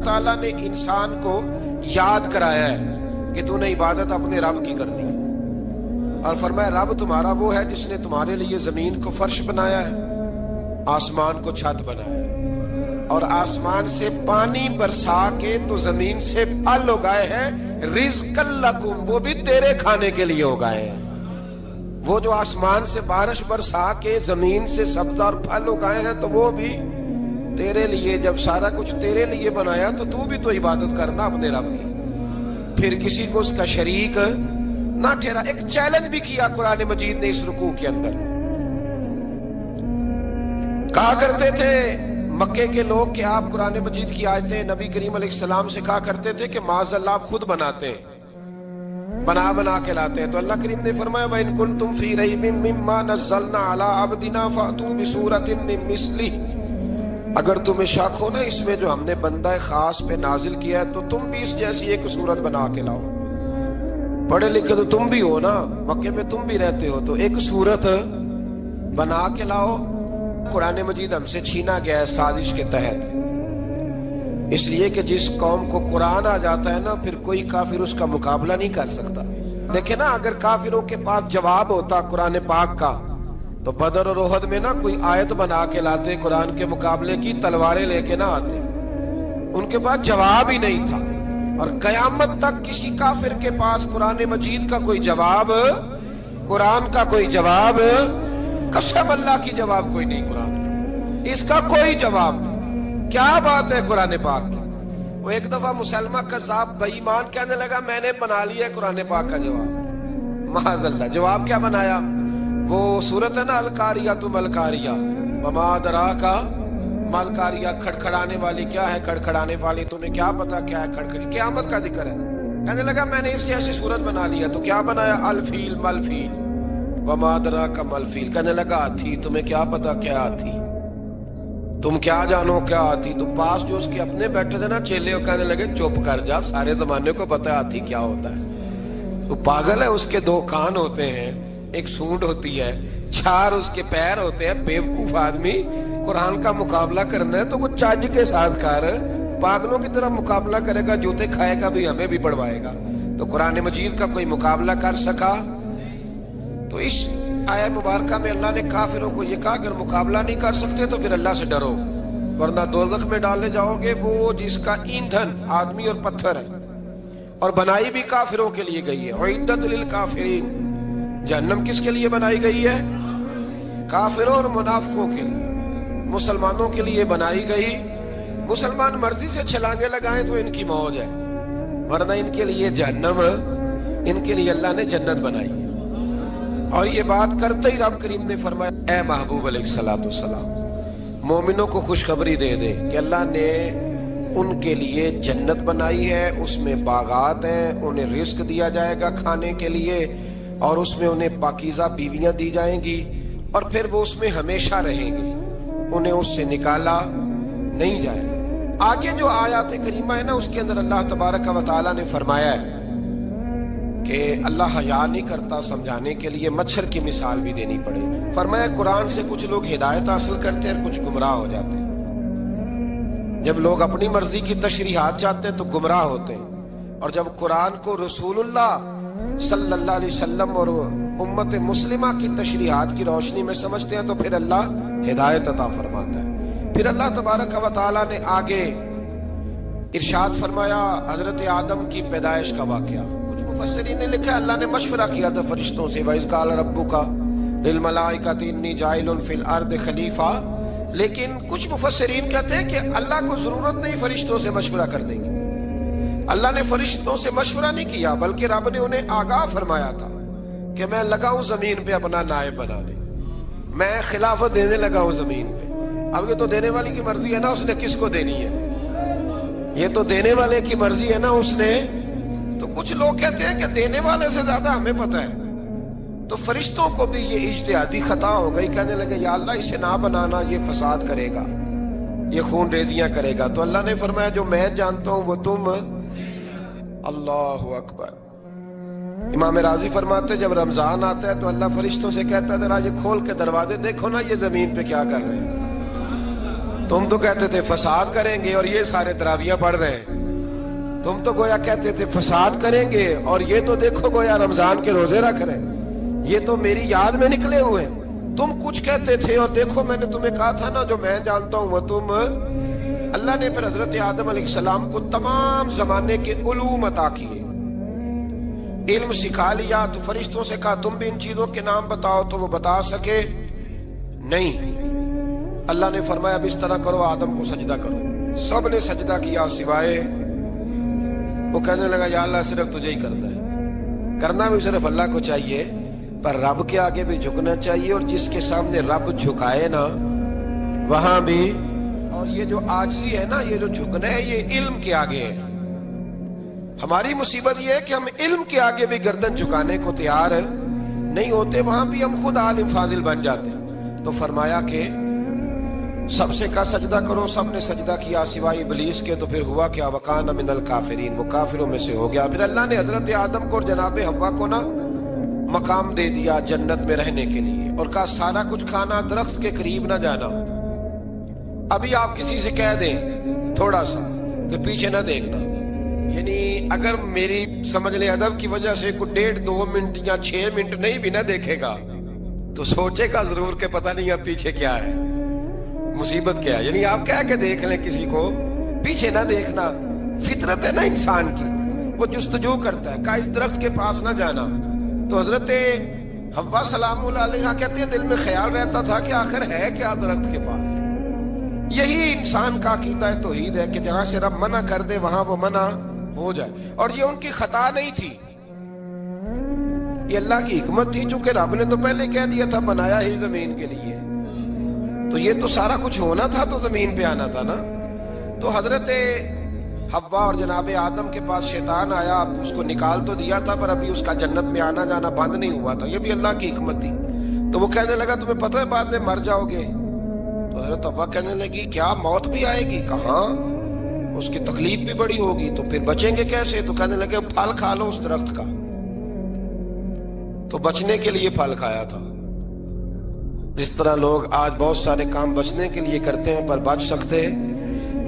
تعالیٰ نے انسان کو یاد کرایا ہے کہ تو نے عبادت اپنے رب کی کرنی ہے، اور فرمایا رب تمہارا وہ ہے جس نے تمہارے لیے زمین کو فرش بنایا ہے، آسمان کو چھت بنایا ہے، اور آسمان سے پانی برسا کے تو زمین سے پھل اگائے ہیں، رزق لکم، وہ بھی تیرے کھانے کے لیے اگائے ہیں۔ وہ جو آسمان سے بارش برسا کے زمین سے سبزہ اور پھل اگائے ہیں تو وہ بھی تیرے لیے۔ جب سارا کچھ تیرے لیے بنایا تو بھی تو عبادت کرنا اپنے رب کی، پھر کسی کو اس کا شریک نہ ٹھہرا۔ ایک چیلنج بھی کیا قرآن مجید نے اس رکوع کے اندر۔ کہا کرتے تھے مکے کے لوگ کہ آپ قرآن مجید کی آیتیں نبی کریم علیہ السلام سے کہا کرتے تھے کہ معاذ اللہ آپ خود بناتے ہیں، بنا کے لاتے ہیں۔ تو اللہ کریم نے فرمایا وَإِن كُنتُمْ فِي رَيْبٍ مِّمَّا نَزَّلْنَا عَلَىٰ عَبْدِنَا فَأْتُوا بِسُورَةٍ مِّن مِّثْلِهِ، اگر تمہیں شک ہو نا اس میں جو ہم نے بندہ خاص پہ نازل کیا ہے تو تم بھی اس جیسی ایک صورت بنا کے لاؤ۔ پڑھے لکھے تو تم بھی ہو نا، مکے میں تم بھی رہتے ہو، تو ایک صورت بنا کے لاؤ۔ قرآن مجید ہم سے چھینا گیا ہے سازش کے تحت، اس لیے کہ جس قوم کو قرآن آ جاتا ہے نا پھر کوئی کافر اس کا مقابلہ نہیں کر سکتا۔ دیکھیں نا، اگر کافروں کے پاس جواب ہوتا قرآن پاک کا تو بدر اور احد میں نا کوئی آیت بنا کے لاتے، قرآن کے مقابلے کی تلواریں لے کے نہ آتے، ان کے پاس جواب ہی نہیں تھا۔ اور قیامت تک کسی کافر کے پاس قرآن مجید کا کوئی جواب، قرآن کا کوئی جواب، قسم اللہ کی جواب کوئی نہیں، قرآن کا اس کا کوئی جواب نہیں۔ کیا بات ہے قرآن پاک کی۔ وہ ایک دفعہ مسلمہ کذاب بے ایمان کہنے لگا میں نے بنا لیا ہے قرآن پاک کا جواب۔ معاذ اللہ، جواب کیا بنایا؟ وہ سورت ہے نا القاریہ ملقاریہ، وما ادراک ملقاریہ، کھڑکھڑانے والی کیا ہے، کھڑکھڑانے والی تمہیں کیا پتا کیا ہے کھڑکھڑی، قیامت کا ذکر ہے۔ کہنے لگا میں نے اس جیسی صورت بنا لیا، تو کیا بنایا؟ الفیل ملفیل، وما ادراک ملفیل۔ کہنے لگا ہاتھی، تمہیں کیا پتا کیا ہاتھی، تم کیا جانو کیا ہاتھی۔ تو پاس جو اس کے اپنے بیٹھے تھے نا چیلے، کہنے لگے چپ کر جا، سارے زمانے کو پتا ہے ہاتھی کیا ہوتا ہے۔ تو پاگل ہے، اس کے دو کان ہوتے ہیں، ایک سونڈ ہوتی ہے، چار اس کے پیر ہوتے ہیں۔ بیوقوف آدمی قرآن کا مقابلہ کرنا ہے تو کچھ چاج کے ساتھ کر، پاگلوں کی طرح مقابلہ کرے گا، جوتے کھائے گا بھی، ہمیں بھی پڑھوائے گا۔ تو قرآن مجید کا کوئی مقابلہ کر سکا؟ تو اس آیہ مبارکہ میں اللہ نے کافروں کو یہ کہا اگر مقابلہ نہیں کر سکتے تو پھر اللہ سے ڈرو، ورنہ دوزخ میں ڈالے جاؤ گے، وہ جس کا ایندھن آدمی اور پتھر ہے، اور بنائی بھی کافروں کے لیے گئی ہے۔ اعدت للکافرین، جہنم کس کے لیے بنائی گئی ہے؟ کافروں اور منافقوں کے لیے۔ مسلمانوں کے لیے بنائی گئی، مسلمان مرضی سے چھلانگے لگائیں تو ان کی موج ہے، ورنہ ان کے لیے جہنم، ان کے لیے اللہ نے جنت بنائی ہے۔ اور یہ بات کرتے ہی رب کریم نے فرمایا اے محبوب علیہ السلام، مومنوں کو خوشخبری دے دے کہ اللہ نے ان کے لیے جنت بنائی ہے، اس میں باغات ہیں، انہیں رزق دیا جائے گا کھانے کے لیے، اور اس میں انہیں پاکیزہ بیویاں دی جائیں گی، اور پھر وہ اس میں ہمیشہ رہیں گی، انہیں اس سے نکالا نہیں جائے گا۔ آگے جو آیات کریمہ ہے نا اس کے اندر اللہ تبارک و تعالیٰ نے فرمایا ہے کہ اللہ حیا نہیں کرتا سمجھانے کے لیے، مچھر کی مثال بھی دینی پڑے۔ فرمایا قرآن سے کچھ لوگ ہدایت حاصل کرتے ہیں اور کچھ گمراہ ہو جاتے ہیں۔ جب لوگ اپنی مرضی کی تشریحات چاہتے ہیں تو گمراہ ہوتے ہیں، اور جب قرآن کو رسول اللہ صلی اللہ علیہ وسلم اور امت مسلمہ کی تشریحات کی روشنی میں سمجھتے ہیں تو پھر اللہ ہدایت عطا فرماتا ہے۔ پھر اللہ تبارک و تعالیٰ نے آگے ارشاد فرمایا حضرت آدم کی پیدائش کا واقعہ۔ کچھ مفسرین نے لکھا اللہ نے مشورہ کیا تھا فرشتوں سے، وَإِذْ قَالَ رَبُّكَ لِلْمَلَائِكَةِ إِنِّي جَاعِلٌ فِي الْأَرْضِ خَلِيفَةً، لیکن کچھ مفسرین کہتے ہیں کہ اللہ کو ضرورت نہیں فرشتوں سے مشورہ کرنے کی، اللہ نے فرشتوں سے مشورہ نہیں کیا، بلکہ رب نے انہیں آگاہ فرمایا تھا کہ میں لگا ہوں زمین پہ اپنا نائب بنانے، میں خلافت دینے لگا ہوں زمین پہ۔ اب یہ تو دینے والی کی مرضی ہے نا اس نے کس کو دینی ہے، یہ تو دینے والے کی مرضی ہے نا اس نے۔ تو کچھ لوگ کہتے ہیں کہ دینے والے سے زیادہ ہمیں پتہ ہے، تو فرشتوں کو بھی یہ اجتہادی خطا ہو گئی، کہنے لگے یا اللہ اسے نہ بنانا، یہ فساد کرے گا، یہ خون ریزیاں کرے گا۔ تو اللہ نے فرمایا جو میں جانتا ہوں وہ تم، اللہ اکبر۔ امام راضی فرماتے جب رمضان آتا ہے تو اللہ فرشتوں سے کہتا ہے ذرا یہ کھول کے دروازے دیکھو نا یہ زمین پہ کیا کر رہے ہیں، تم تو کہتے تھے فساد کریں گے اور یہ سارے تراویحاں پڑھ رہے ہیں. تم تو گویا کہتے تھے فساد کریں گے اور یہ تو دیکھو گویا رمضان کے روزے رکھ رہے ہیں. یہ تو میری یاد میں نکلے ہوئے ہیں. تم کچھ کہتے تھے اور دیکھو میں نے تمہیں کہا تھا نا جو میں جانتا ہوں وہ تم. اللہ نے پھر حضرت آدم علیہ السلام کو تمام زمانے کے علوم عطا کیے, علم سکھا لیا. تو فرشتوں سے کہا تم بھی ان چیزوں کے نام بتاؤ, تو وہ بتا سکے نہیں. اللہ نے فرمایا اب اس طرح کرو, آدم کو سجدہ کرو. سب نے سجدہ کیا سوائے وہ. کہنے لگا یا اللہ صرف تجھے ہی کرنا ہے. کرنا بھی صرف اللہ کو چاہیے, پر رب کے آگے بھی جھکنا چاہیے, اور جس کے سامنے رب جھکائے نا وہاں بھی. اور یہ جو عاجزی ہے نا, یہ جو جھکنا ہے, یہ علم کے آگے ہے. ہماری مصیبت یہ ہے کہ ہم علم کے آگے بھی گردن جھکانے کو تیار نہیں ہوتے, وہاں بھی ہم خود عالم فاضل بن جاتے ہیں. تو فرمایا کہ سب سے کہا سجدہ کرو. سب نے سجدہ کیا سوائے ابلیس کے. تو پھر ہوا کیا, وکان من الکافرین, وہ کافروں میں سے ہو گیا. پھر اللہ نے حضرت آدم کو اور جناب حوا کو نا مقام دے دیا جنت میں رہنے کے لیے, اور کہا سارا کچھ کھانا, درخت کے قریب نہ جانا. ابھی آپ کسی سے کہہ دیں تھوڑا سا کہ پیچھے نہ دیکھنا, یعنی اگر میری سمجھ لیں ادب کی وجہ سے کوئی 1.5-2 منٹ یا 6 منٹ نہیں بھی نہ دیکھے گا تو سوچے گا ضرور کہ پتہ نہیں اب پیچھے کیا ہے, مصیبت کیا ہے. یعنی آپ کہہ کے دیکھ لیں کسی کو, پیچھے نہ دیکھنا. فطرت ہے نا انسان کی, وہ جستجو کرتا ہے. کہا اس درخت کے پاس نہ جانا. تو حضرت حوا سلام اللہ علیہ کہتے ہیں دل میں خیال رہتا تھا کہ آخر ہے کیا درخت کے پاس. یہی انسان کا عقیدہ توحید ہے کہ جہاں سے رب منع کر دے وہاں وہ منع ہو جائے. اور یہ ان کی خطا نہیں تھی, یہ اللہ کی حکمت تھی, چونکہ رب نے تو پہلے کہہ دیا تھا بنایا ہی زمین کے لیے, تو یہ تو سارا کچھ ہونا تھا تو زمین پہ آنا تھا نا. تو حضرت حوا اور جناب آدم کے پاس شیطان آیا, اس کو نکال تو دیا تھا پر ابھی اس کا جنت میں آنا جانا بند نہیں ہوا تھا. یہ بھی اللہ کی حکمت تھی. تو وہ کہنے لگا تمہیں پتہ ہے بعد میں مر جاؤ گے. تو حضرت حوا کہنے لگی کیا موت بھی آئے گی؟ کہاں, اس کی تکلیف بھی بڑی ہوگی, تو پھر بچیں گے کیسے؟ تو کہنے لگے پھل کھا لو اس درخت کا. تو بچنے کے لیے پھل کھایا تھا. جس طرح لوگ آج بہت سارے کام بچنے کے لیے کرتے ہیں پر بچ سکتے,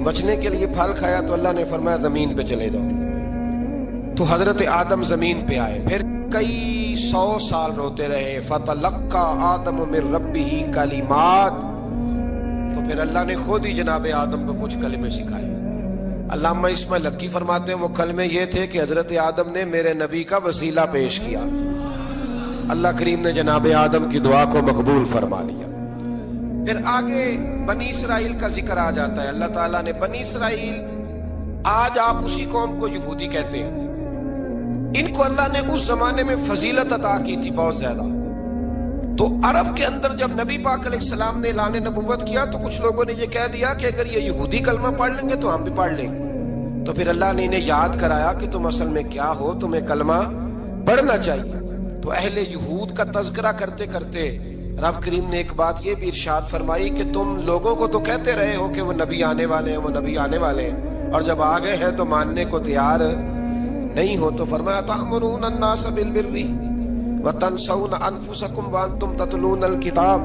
بچنے کے لیے پھل کھایا. تو اللہ نے فرمایا زمین پہ چلے جاؤ. تو حضرت آدم زمین پہ آئے, پھر کئی 100 سال روتے رہے. فتلقى آدم من ربه کلمات, تو پھر اللہ نے خود ہی جناب آدم کو کچھ کلمے سکھائے. علامہ اسماعیل حقی فرماتے ہیں وہ کلمے یہ تھے کہ حضرت آدم نے میرے نبی کا وسیلہ پیش کیا, اللہ کریم نے جناب آدم کی دعا کو مقبول فرما لیا. پھر آگے بنی اسرائیل کا ذکر آ جاتا ہے. اللہ تعالیٰ نے بنی اسرائیل, آج آپ اسی قوم کو یہودی کہتے ہیں, ان کو اللہ نے اس زمانے میں فضیلت عطا کی تھی بہت زیادہ. تو عرب کے اندر جب نبی پاک علیہ السلام نے اعلان نبوت کیا تو کچھ لوگوں نے یہ کہہ دیا کہ اگر یہ یہودی کلمہ پڑھ لیں گے تو ہم بھی پڑھ لیں گے. تو پھر اللہ نے انہیں یاد کرایا کہ تم اصل میں کیا ہو, تمہیں کلمہ پڑھنا چاہیے. تو اہل یہود کا تذکرہ کرتے کرتے رب کریم نے ایک بات یہ بھی ارشاد فرمائی کہ تم لوگوں کو تو کہتے رہے ہو کہ وہ نبی آنے والے ہیں, وہ نبی آنے والے ہیں, اور جب آ گئے ہیں تو ماننے کو تیار نہیں ہو. تو فرمایا تأمرون الناس بالبر وتنسون انفسکم وانتم تتلون الکتاب,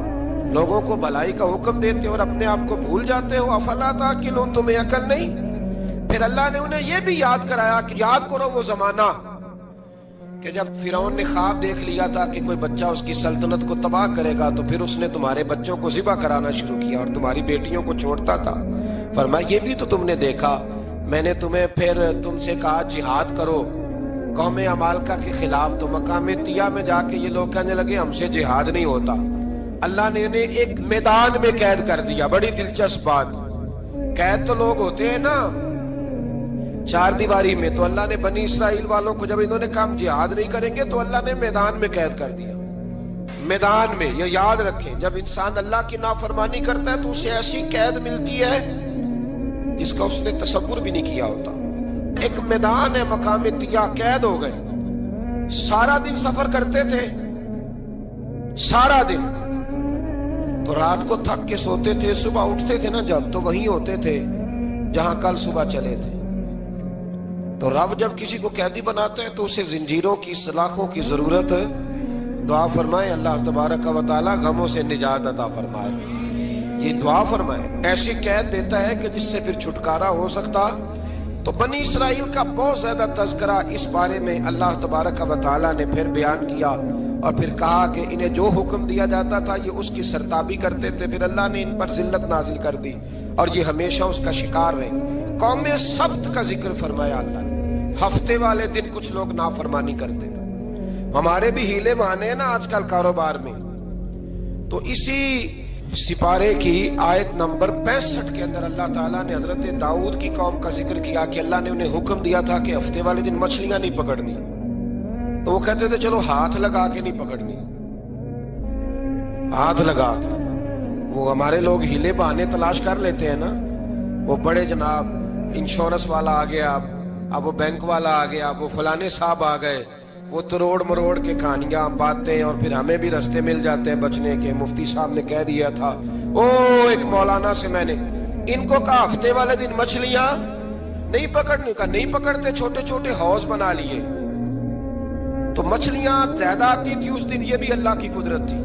لوگوں کو بھلائی کا حکم دیتے ہو اور اپنے آپ کو بھول جاتے ہو. افلا تعقلون, تمہیں عقل نہیں؟ پھر اللہ نے انہیں یہ بھی یاد کرایا کہ یاد کرو وہ زمانہ کہ جب فرعون نے خواب دیکھ لیا تھا کہ کوئی بچہ اس کی سلطنت کو تباہ کرے گا, تو پھر اس نے تمہارے بچوں کو ذبح کرانا شروع کیا اور تمہاری بیٹیوں کو چھوڑتا تھا. فرمایا یہ بھی تو تم نے دیکھا, میں نے تمہیں پھر تم سے کہا جہاد کرو قوم عمالقہ کے خلاف, تو مقام طیہ میں جا کے یہ لوگ کہنے لگے ہم سے جہاد نہیں ہوتا. اللہ نے انہیں ایک میدان میں قید کر دیا. بڑی دلچسپ بات, قید تو لوگ ہوتے ہیں نا 4 دیواری میں, تو اللہ نے بنی اسرائیل والوں کو جب انہوں نے کہا جہاد نہیں کریں گے تو اللہ نے میدان میں قید کر دیا. میدان میں, یہ یاد رکھیں, جب انسان اللہ کی نافرمانی کرتا ہے تو اسے ایسی قید ملتی ہے جس کا اس نے تصور بھی نہیں کیا ہوتا. ایک میدان ہے مقام طیہ, قید ہو گئے. سارا دن سفر کرتے تھے, سارا دن, تو رات کو تھک کے سوتے تھے, صبح اٹھتے تھے نا جب, تو وہیں ہوتے تھے جہاں کل صبح چلے تھے. تو رب جب کسی کو قیدی بناتے ہیں تو اسے زنجیروں کی, سلاخوں کی ضرورت دعا فرمائے اللہ تبارک و تعالی غموں سے نجات عطا فرمائے. یہ دعا فرمائے، ایسی قید دیتا ہے کہ جس سے پھر چھٹکارا ہو سکتا۔ تو بنی اسرائیل کا بہت زیادہ تذکرہ اس بارے میں اللہ تبارک و تعالیٰ نے پھر بیان کیا، اور پھر کہا کہ انہیں جو حکم دیا جاتا تھا یہ اس کی سرتابی کرتے تھے، پھر اللہ نے ان پر ذلت نازل کر دی اور یہ ہمیشہ اس کا شکار رہے۔ قوم سبت کا ذکر فرمایا اللہ نے، ہفتے والے دن کچھ لوگ نافرمانی کرتے تھے۔ ہمارے بھی ہیلے بہانے ہیں نا آج کل کاروبار میں، تو اسی سپارے کی آیت نمبر 65 کے اندر اللہ تعالیٰ نے حضرت داؤد کی قوم کا ذکر کیا کہ اللہ نے انہیں حکم دیا تھا کہ ہفتے والے دن مچھلیاں نہیں پکڑنی، تو وہ کہتے تھے چلو ہاتھ لگا کے نہیں پکڑنی، ہاتھ لگا کے۔ وہ ہمارے لوگ ہیلے بہانے تلاش کر لیتے ہیں نا، وہ بڑے جناب انشورنس والا آ گیا، اب وہ بینک والا آ گیا، وہ فلانے صاحب آ گئے، وہ تروڑ مروڑ کے کہانیاں باتیں، اور پھر ہمیں بھی رستے مل جاتے ہیں بچنے کے۔ مفتی صاحب نے کہہ دیا تھا، ایک مولانا سے میں نے ان کو کہا ہفتے والے دن مچھلیاں نہیں پکڑنی، کہا نہیں پکڑتے، چھوٹے چھوٹے حوض بنا لیے تو مچھلیاں زیادہ آتی تھی اس دن۔ یہ بھی اللہ کی قدرت تھی،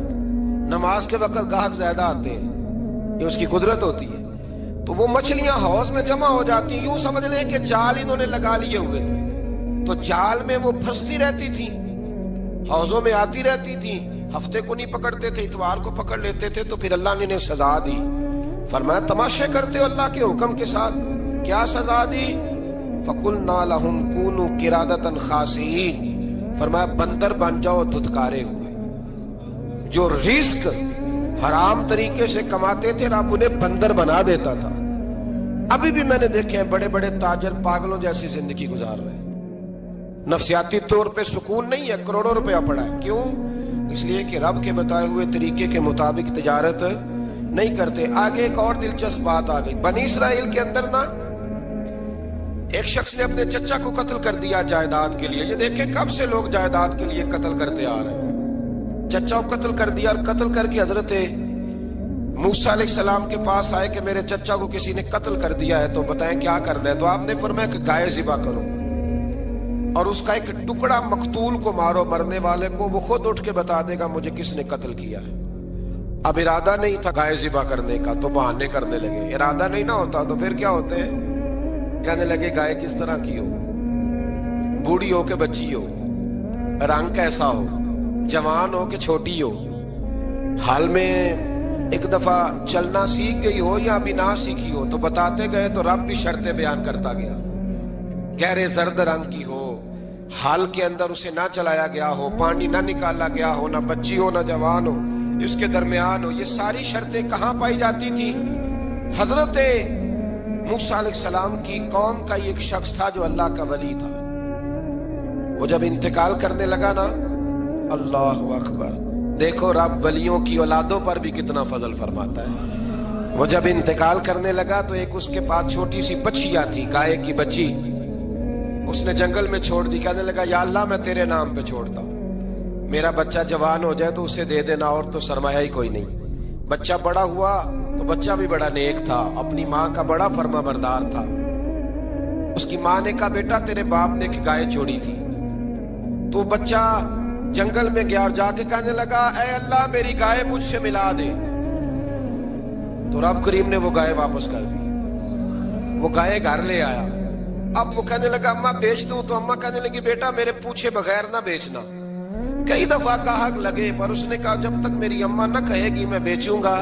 نماز کے وقت گاہک زیادہ آتے ہیں، یہ اس کی قدرت ہوتی ہے۔ تو وہ مچھلیاں حوض میں جمع ہو جاتی، یوں سمجھ لیں کہ جال انہوں نے لگا لیے ہوئے تھے، تو جال میں وہ پھنستی رہتی تھی، حوضوں میں آتی رہتی تھی۔ ہفتے کو نہیں پکڑتے تھے، اتوار کو پکڑ لیتے تھے، تو پھر اللہ نے انہیں سزا دی۔ فرمایا تماشے کرتے ہو اللہ کے حکم کے ساتھ، کیا سزا دی؟ فَقُلْنَا لَهُمْ كُونُوا قِرَادَةً خَاسِئِينَ، فرمایا بندر بن جاؤ دھتکارے ہوئے۔ جو رزق حرام طریقے سے کماتے تھے رب انہیں بندر بنا دیتا تھا۔ ابھی بھی میں نے دیکھے ہیں بڑے بڑے تاجر پاگلوں جیسی زندگی گزار رہے ہیں، نفسیاتی طور پہ سکون نہیں ہے، کروڑوں روپیہ پڑا ہے۔ کیوں؟ اس لیے کہ رب کے بتائے ہوئے طریقے کے مطابق تجارت نہیں کرتے۔ آگے ایک اور دلچسپ بات آ گئی، بنی اسرائیل کے اندر نا ایک شخص نے اپنے چچا کو قتل کر دیا جائیداد کے لیے۔ یہ دیکھیں کب سے لوگ جائیداد کے لیے قتل کرتے آ رہے ہیں۔ چچا کو قتل کر دیا، اور قتل کر کے حضرت موسیٰ علیہ السلام کے پاس آئے کہ میرے چچا کو کسی نے قتل کر دیا ہے، تو بتائیں کیا کرنا ہے؟ تو آپ نے فرمایا کہ گائے ذبح کرو، اور اس کا ایک ٹکڑا مقتول کو مارو، مرنے والے کو، وہ خود اٹھ کے بتا دے گا مجھے کس نے قتل کیا ہے۔ اب ارادہ نہیں تھا گائے ذبح کرنے کا، تو بہانے کرنے لگے۔ ارادہ نہیں نہ ہوتا تو پھر کیا ہوتے ہیں؟ کہنے لگے گائے کس طرح کی ہو، بوڑھی ہو کہ بچی ہو، رنگ کیسا ہو، جوان ہو کہ چھوٹی ہو، حال میں ایک دفعہ چلنا سیکھ گئی ہو یا ابھی نہ سیکھی ہو، تو بتاتے گئے۔ تو رب بھی شرطیں بیان کرتا گیا، گہرے زرد رنگ کی ہو، حال کے اندر اسے نہ چلایا گیا ہو، پانی نہ نکالا گیا ہو، نہ بچی ہو نہ جوان ہو، اس کے درمیان ہو۔ یہ ساری شرطیں کہاں پائی جاتی تھی؟ حضرت موسیٰ علیہ السلام کی قوم کا ایک شخص تھا جو اللہ کا ولی تھا۔ وہ جب انتقال کرنے لگا نا، اللہ اکبر، دیکھو رب ولیوں کی اولادوں پر بھی کتنا فضل فرماتا ہے۔ وہ جب انتقال کرنے لگا تو ایک اس کے پاس چھوٹی سی بچیا تھی، گائے کی بچی، اس نے جنگل میں چھوڑ دی۔ کہنے لگا یا اللہ میں تیرے نام پہ چھوڑتا ہوں، میرا بچہ جوان ہو جائے تو اسے دے دینا، اور تو سرمایہ ہی کوئی نہیں۔ بچہ بڑا ہوا تو بچہ بھی بڑا نیک تھا، اپنی ماں کا بڑا فرما بردار تھا۔ اس کی ماں نے کہا بیٹا تیرے باپ نے ایک گائے چھوڑی تھی، تو بچہ جنگل میں گیا اور جا کے کہنے لگا اے اللہ میری گائے مجھ سے ملا دے۔ تو رب کریم نے وہ گائے واپس کر دی، وہ گائے گھر لے آیا۔ اب وہ کہنے لگا اماں بیچ دوں، تو اماں کہنے لگی بیٹا میرے پوچھے بغیر نہ بیچنا۔ کئی دفعہ کہا لگے، پر اس نے کہا جب تک میری اماں نہ کہے گی میں بیچوں گا۔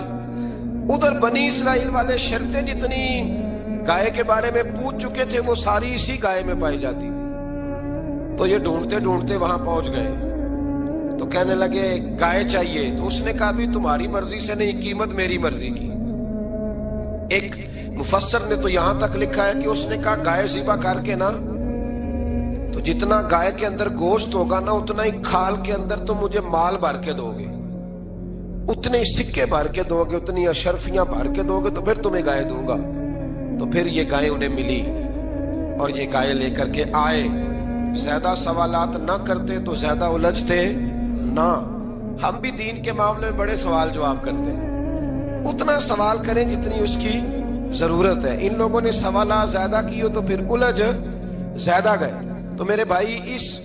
ادھر بنی اسرائیل والے شرطیں جتنی گائے کے بارے میں پوچھ چکے تھے وہ ساری اسی گائے میں پائی جاتی تھی۔ تو یہ ڈھونڈتے ڈھونڈتے وہاں پہنچ گئے، تو کہنے لگے گائے چاہیے۔ تو اس نے کہا بھی تمہاری مرضی سے نہیں، قیمت میری مرضی کی۔ ایک مفسر نے تو یہاں تک لکھا ہے کہ اس نے کہا گائے ذبح کر کے نا، تو جتنا گائے کے اندر گوشت ہوگا نا اتنا ہی کھال کے اندر تو مجھے مال بھر کے دو گے، اتنے ہی سکے بھر کے دو گے، اتنی اشرفیاں بھر کے دو گے، تو پھر تمہیں گائے دوں گا۔ تو پھر یہ گائے انہیں ملی اور یہ گائے لے کر کے آئے۔ زیادہ سوالات نہ کرتے تو زیادہ الجھتے نہ۔ ہم بھی دین کے معاملے میں بڑے سوال جواب کرتے ہیں، اتنا سوال کریں جتنی اس کی ضرورت ہے۔ ان لوگوں نے سوالات زیادہ کیے تو پھر الجھ زیادہ گئے۔ تو میرے بھائی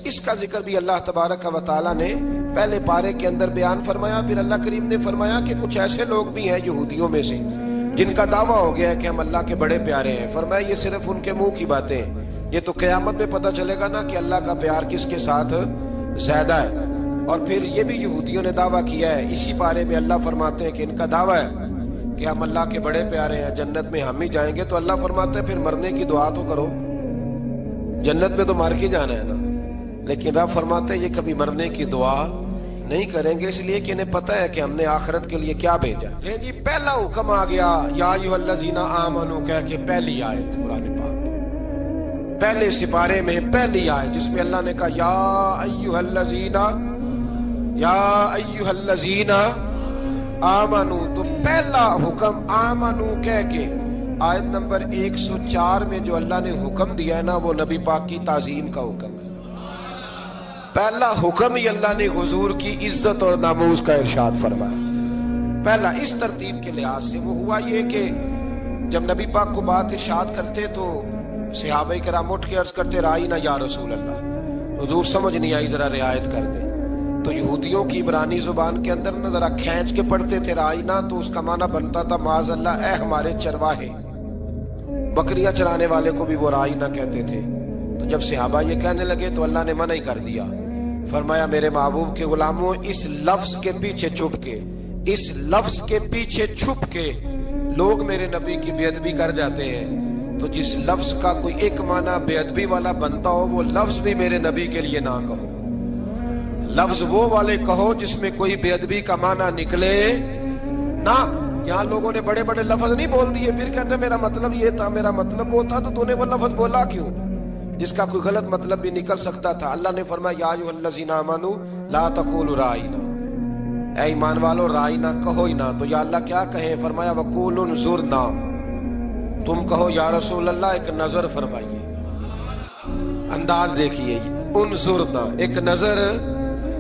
اس کا ذکر بھی اللہ تبارک و تعالیٰ نے پہلے پارے کے اندر بیان فرمایا. پھر اللہ کریم نے فرمایا کہ کچھ ایسے لوگ بھی ہیں یہودیوں میں سے جن کا دعویٰ ہو گیا ہے کہ ہم اللہ کے بڑے پیارے ہیں. فرمایا یہ صرف ان کے منہ کی باتیں ہیں, یہ تو قیامت میں پتہ چلے گا نا کہ اللہ کا پیار کس کے ساتھ زیادہ ہے. اور پھر یہ بھی یہودیوں نے دعویٰ کیا ہے, اسی پارے میں اللہ فرماتے ہیں کہ ان کا دعویٰ ہے کہ ہم اللہ کے بڑے پیارے ہیں, جنت میں ہم ہی جائیں گے. تو اللہ فرماتے ہیں پھر مرنے کی دعا تو کرو, جنت میں تو مر کے جانا ہے نا. لیکن رب فرماتے ہیں یہ کبھی مرنے کی دعا نہیں کریں گے, اس لیے کہ انہیں پتہ ہے کہ ہم نے آخرت کے لیے کیا بھیجا. لیکن جی پہلا حکم آ گیا یا ایھا الذین آمنوا کہہ کے, پہلی آیت قرآن پاک پہلے سپارے میں پہلی آیت جس میں اللہ نے کہا یا ایھا الذین آمنوا. تو پہلا حکم آمنو کہہ کے آیت نمبر 104 میں جو اللہ نے حکم دیا ہے نا, وہ نبی پاک کی تعظیم کا حکم ہے. پہلا حکم ہی اللہ نے حضور کی عزت اور ناموس کا ارشاد فرمایا. پہلا اس ترتیب کے لحاظ سے وہ ہوا یہ کہ جب نبی پاک کو بات ارشاد کرتے تو صحابہ کرام اٹھ کے عرض کرتے رائینا یا رسول اللہ, حضور سمجھ نہیں آئی ذرا رعایت کر دیں. تو یہودیوں کی عبرانی زبان کے اندر نہ ذرا کھینچ کے پڑھتے تھے رائینا, تو اس کا معنی بنتا تھا معاذ اللہ اے ہمارے چرواہے. بکریاں چرانے والے کو بھی وہ رائینا کہتے تھے. تو جب صحابہ یہ کہنے لگے تو اللہ نے منع ہی کر دیا. فرمایا میرے محبوب کے غلاموں, اس لفظ کے پیچھے چھپ کے, اس لفظ کے پیچھے چھپ کے لوگ میرے نبی کی بے ادبی کر جاتے ہیں. تو جس لفظ کا کوئی ایک معنی بے ادبی والا بنتا ہو وہ لفظ بھی میرے نبی کے لیے نہ کہو. لفظ وہ والے کہو جس میں کوئی بے ادبی کا معنی نکلے نہ. یہاں لوگوں نے بڑے بڑے لفظ نہیں بول دیے, پھر کہتے ہیں میرا مطلب یہ تھا, میرا مطلب وہ تھا, تو تو نے وہ لفظ بولا کیوں جس کا کوئی غلط مطلب بھی نکل سکتا تھا. اللہ نے فرمایا یا ایھا الذین آمنوا لا تقولوا رائینا, اے ایمان والو رائینا کہو ہی نہ. تو یا اللہ کیا کہیں؟ فرمایا وقولوا انظرنا, تم کہو یا رسول اللہ ایک نظر فرمائیے. انداز دیکھیے, انظرنا ایک نظر.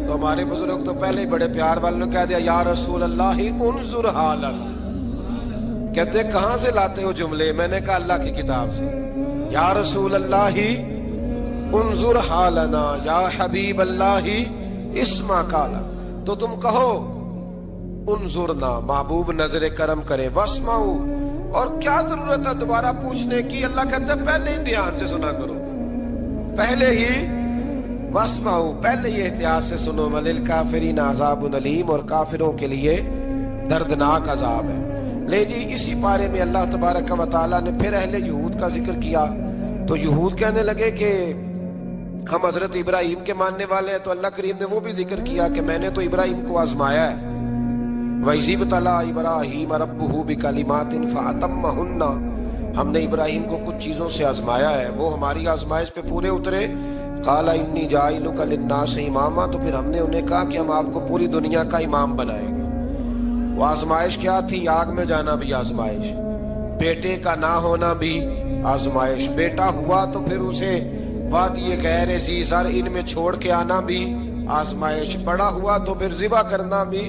تو ہمارے بزرگ تو پہلے ہی بڑے پیار والوں نے کہہ دیا یا رسول اللہ انظر حالنا. کہتے کہاں سے لاتے ہو جملے؟ میں نے کہا اللہ کی کتاب سے. یا رسول اللہ انظر حالنا یا حبیب اللہ اسما کالا. تو تم کہو انظرنا, محبوب نظر کرم کرے, واسمعوا, اور کیا ضرورت ہے دوبارہ پوچھنے کی؟ اللہ کہتے ہیں پہلے ہی دھیان سے سنا کرو, پہلے ہی واسمعوا, پہلے ہی احتیاط سے سنو. وللکافرین عذاب علیم, اور کافروں کے لیے دردناک عذاب ہے. لے جی اسی پارے میں اللہ تبارک و تعالیٰ نے پھر اہل یہود کا ذکر کیا. تو یہود کہنے لگے کہ ہم حضرت ابراہیم کے ماننے والے ہیں. تو اللہ کریم نے وہ بھی ذکر کیا کہ میں نے تو ابراہیم کو آزمایا ہے. وَإِذِ ابْتَلَىٰ إِبْرَاهِيمَ رَبُّهُ بِكَلِمَاتٍ فَأَتَمَّهُنَّ, ہم نے ابراہیم کو کچھ چیزوں سے آزمایا ہے, وہ ہماری آزمائش پہ پورے اترے. قَالَ إِنِّي جَاعِلُكَ لِلنَّاسِ إِمَامًا, تو پھر ہم نے انہیں کہا کہ ہم آپ کو پوری دنیا کا امام بنائیں گے. وہ آزمائش کیا تھی؟ آگ میں جانا بھی آزمائش, بیٹے کا نہ ہونا بھی آزمائش, بیٹا ہوا تو پھر اسے وادی غیر ذی زرع ان میں چھوڑ کے آنا بھی آزمائش, بڑا ہوا تو پھر ذبح کرنا بھی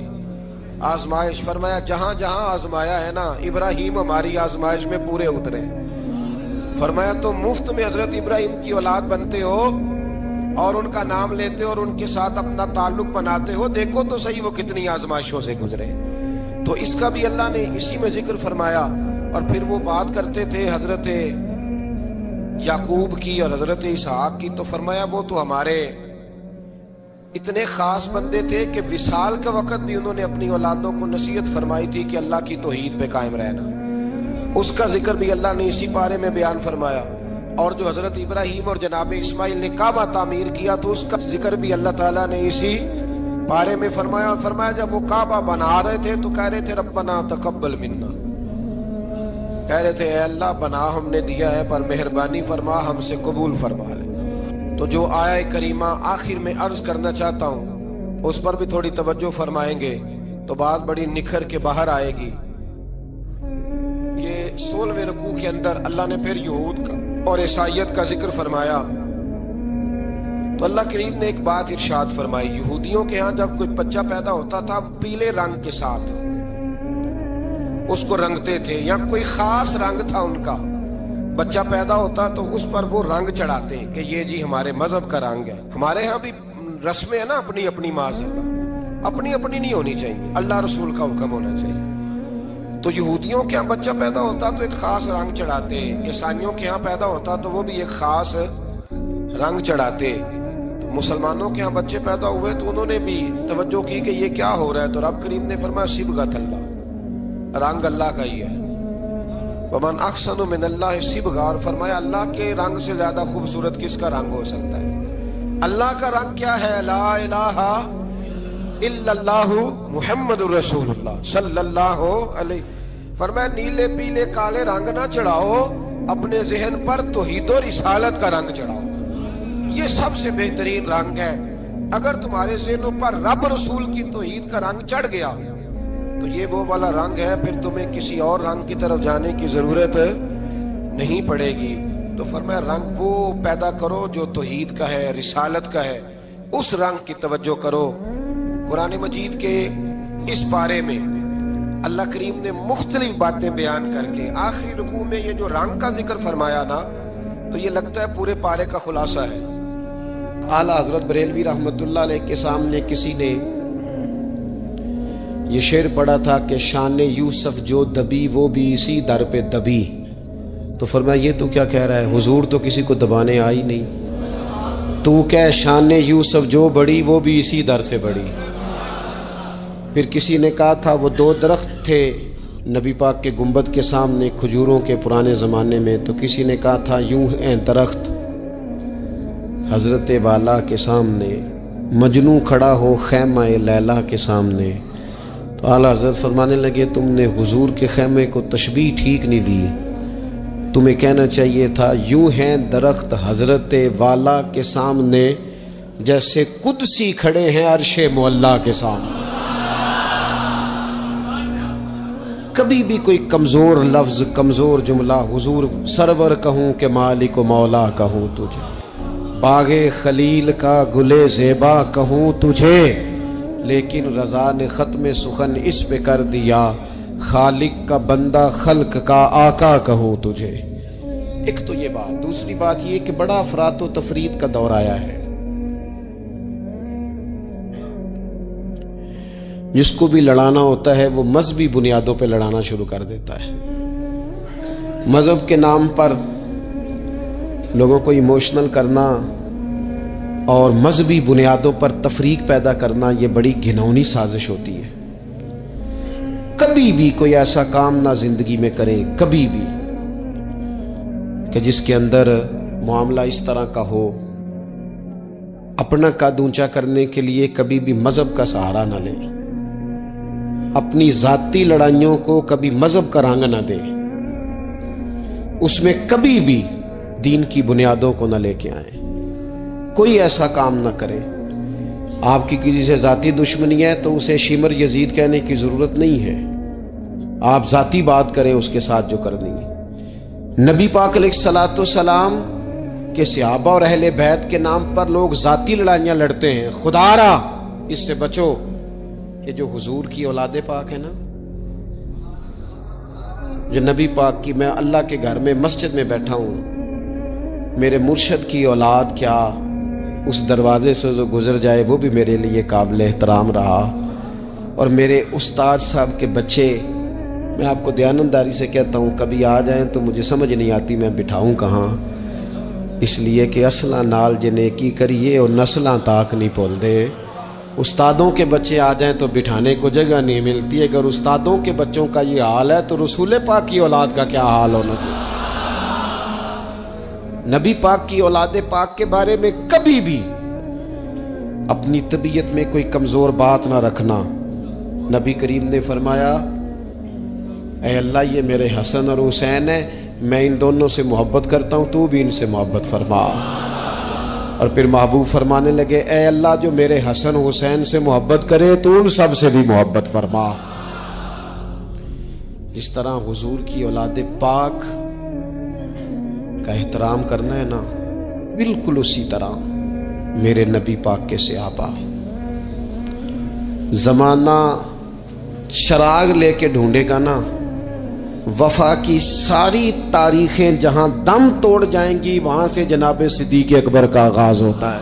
آزمائش. فرمایا جہاں جہاں آزمایا ہے نا, ابراہیم ہماری آزمائش میں پورے اترے. فرمایا تو مفت میں حضرت ابراہیم کی اولاد بنتے ہو اور ان کا نام لیتے ہو اور ان کے ساتھ اپنا تعلق بناتے ہو, دیکھو تو صحیح وہ کتنی آزمائشوں سے گزرے. تو اس کا بھی اللہ نے اسی میں ذکر فرمایا. اور پھر وہ بات کرتے تھے حضرت یعقوب کی اور حضرت اسحاق کی. تو فرمایا وہ تو ہمارے اتنے خاص بندے تھے کہ وصال کے وقت بھی انہوں نے اپنی اولادوں کو نصیحت فرمائی تھی کہ اللہ کی توحید پہ قائم رہنا. اس کا ذکر بھی اللہ نے اسی بارے میں بیان فرمایا. اور جو حضرت ابراہیم اور جناب اسماعیل نے کعبہ تعمیر کیا تو اس کا ذکر بھی اللہ تعالیٰ نے اسی بارے میں فرمایا. فرمایا جب وہ کعبہ بنا رہے تھے تو کہہ رہے تھے ربنا تقبل منا, کہہ رہے تھے اے اللہ بنا ہم نے دیا ہے پر مہربانی فرما ہم سے قبول فرما لے. تو جو آیہ کریمہ آخر میں عرض کرنا چاہتا ہوں اس پر بھی تھوڑی توجہ فرمائیں گے تو بات بڑی نکھر کے باہر آئے گی. یہ 16ویں رکوع کے اندر اللہ نے پھر یہود کا اور عیسائیت کا ذکر فرمایا. تو اللہ کریم نے ایک بات ارشاد فرمائی. یہودیوں کے ہاں جب کوئی بچہ پیدا ہوتا تھا پیلے رنگ کے ساتھ اس کو رنگتے تھے, یا کوئی خاص رنگ تھا ان کا, بچہ پیدا ہوتا تو اس پر وہ رنگ چڑھاتے کہ یہ جی ہمارے مذہب کا رنگ ہے. ہمارے ہاں بھی رسمیں ہیں نا اپنی اپنی معاذ اللہ. اپنی اپنی نہیں ہونی چاہیے، اللہ رسول کا حکم ہونا چاہیے۔ تو یہودیوں کے ہاں بچہ پیدا ہوتا تو ایک خاص رنگ چڑھاتے، عیسائیوں کے ہاں پیدا ہوتا تو وہ بھی ایک خاص رنگ چڑھاتے۔ تو مسلمانوں کے ہاں بچے پیدا ہوئے تو انہوں نے بھی توجہ کی کہ یہ کیا ہو رہا ہے، تو رب کریم نے فرمایا صبغۃ اللہ، رنگ اللہ کا ہی ہے۔ ومن احسن من اللہ صبغہ، اور فرمایا اللہ کے رنگ سے زیادہ خوبصورت کس کا رنگ ہو سکتا ہے؟ اللہ کا رنگ کیا ہے؟ لا الہ الا اللہ محمد الرسول اللہ صلی اللہ علیہ۔ فرمایا نیلے پیلے کالے رنگ نہ چڑھاؤ، اپنے ذہن پر توحید و رسالت کا رنگ چڑھاؤ، یہ سب سے بہترین رنگ ہے۔ اگر تمہارے ذہنوں پر رب رسول کی توحید کا رنگ چڑھ گیا تو یہ وہ والا رنگ ہے، پھر تمہیں کسی اور رنگ کی طرف جانے کی ضرورت نہیں پڑے گی۔ تو فرمایا رنگ وہ پیدا کرو جو توحید کا ہے، رسالت کا ہے، اس رنگ کی توجہ کرو۔ قرآن مجید کے اس پارے میں اللہ کریم نے مختلف باتیں بیان کر کے آخری رکوع میں یہ جو رنگ کا ذکر فرمایا نا، تو یہ لگتا ہے پورے پارے کا خلاصہ ہے۔ اعلیٰ حضرت بریلوی رحمۃ اللہ علیہ کے سامنے کسی نے یہ شعر پڑھا تھا کہ شان یوسف جو دبی وہ بھی اسی در پہ دبی، تو فرمایا یہ تو کیا کہہ رہا ہے، حضور تو کسی کو دبانے آئی نہیں، تو کہ شان یوسف جو بڑی وہ بھی اسی در سے بڑی۔ پھر کسی نے کہا تھا وہ دو درخت تھے نبی پاک کے گنبد کے سامنے کھجوروں کے پرانے زمانے میں، تو کسی نے کہا تھا یوں ہیں درخت حضرت والا کے سامنے، مجنوں کھڑا ہو خیمہ لیلا کے سامنے۔ تو اعلیٰ حضرت فرمانے لگے تم نے حضور کے خیمے کو تشبیہ ٹھیک نہیں دی، تمہیں کہنا چاہیے تھا یوں ہیں درخت حضرت والا کے سامنے جیسے قدسی کھڑے ہیں عرش معلیٰ کے سامنے۔ کبھی بھی کوئی کمزور لفظ، کمزور جملہ حضور سرور کہوں کہ مالک و مولا کہوں تجھے، باغ خلیل کا گلے زیبا کہوں تجھے، لیکن رضا نے ختم سخن اس پہ کر دیا، خالق کا بندہ خلق کا آقا کہوں تجھے۔ ایک تو یہ بات، دوسری بات یہ کہ بڑا افراط و تفرید کا دور آیا ہے، جس کو بھی لڑانا ہوتا ہے وہ مذہبی بنیادوں پہ لڑانا شروع کر دیتا ہے۔ مذہب کے نام پر لوگوں کو ایموشنل کرنا اور مذہبی بنیادوں پر تفریق پیدا کرنا، یہ بڑی گھناؤنی سازش ہوتی ہے۔ کبھی بھی کوئی ایسا کام نہ زندگی میں کریں، کبھی بھی، کہ جس کے اندر معاملہ اس طرح کا ہو۔ اپنا قد اونچا کرنے کے لیے کبھی بھی مذہب کا سہارا نہ لیں، اپنی ذاتی لڑائیوں کو کبھی مذہب کا رنگ نہ دیں، اس میں کبھی بھی دین کی بنیادوں کو نہ لے کے آئیں، کوئی ایسا کام نہ کریں۔ آپ کی کسی سے ذاتی دشمنی ہے تو اسے شمر یزید کہنے کی ضرورت نہیں ہے، آپ ذاتی بات کریں اس کے ساتھ جو کرنی ہے۔ نبی پاک علیہ الصلوۃ والسلام کے صحابہ اور اہل بیت کے نام پر لوگ ذاتی لڑائیاں لڑتے ہیں، خدا را اس سے بچو۔ یہ جو حضور کی اولاد پاک ہے نا، جو نبی پاک کی، میں اللہ کے گھر میں مسجد میں بیٹھا ہوں، میرے مرشد کی اولاد کیا اس دروازے سے جو گزر جائے وہ بھی میرے لیے قابل احترام رہا، اور میرے استاد صاحب کے بچے، میں آپ کو دیانتداری سے کہتا ہوں کبھی آ جائیں تو مجھے سمجھ نہیں آتی میں بٹھاؤں کہاں، اس لیے کہ اصلاں نال جنے کی کریے اور نسلاں تاک نہیں بھول دے۔ استادوں کے بچے آ جائیں تو بٹھانے کو جگہ نہیں ملتی، اگر استادوں کے بچوں کا یہ حال ہے تو رسول پاک کی اولاد کا کیا حال ہونا چاہیے۔ نبی پاک کی اولاد پاک کے بارے میں کبھی بھی اپنی طبیعت میں کوئی کمزور بات نہ رکھنا۔ نبی کریم نے فرمایا اے اللہ یہ میرے حسن اور حسین ہیں، میں ان دونوں سے محبت کرتا ہوں، تو بھی ان سے محبت فرما۔ اور پھر محبوب فرمانے لگے اے اللہ جو میرے حسن حسین سے محبت کرے تو ان سب سے بھی محبت فرما۔ اس طرح حضور کی اولاد پاک کا احترام کرنا ہے نا، بالکل اسی طرح میرے نبی پاک کے صحابہ۔ زمانہ چراغ لے کے ڈھونڈے گا نا، وفا کی ساری تاریخیں جہاں دم توڑ جائیں گی وہاں سے جناب صدیق اکبر کا آغاز ہوتا ہے۔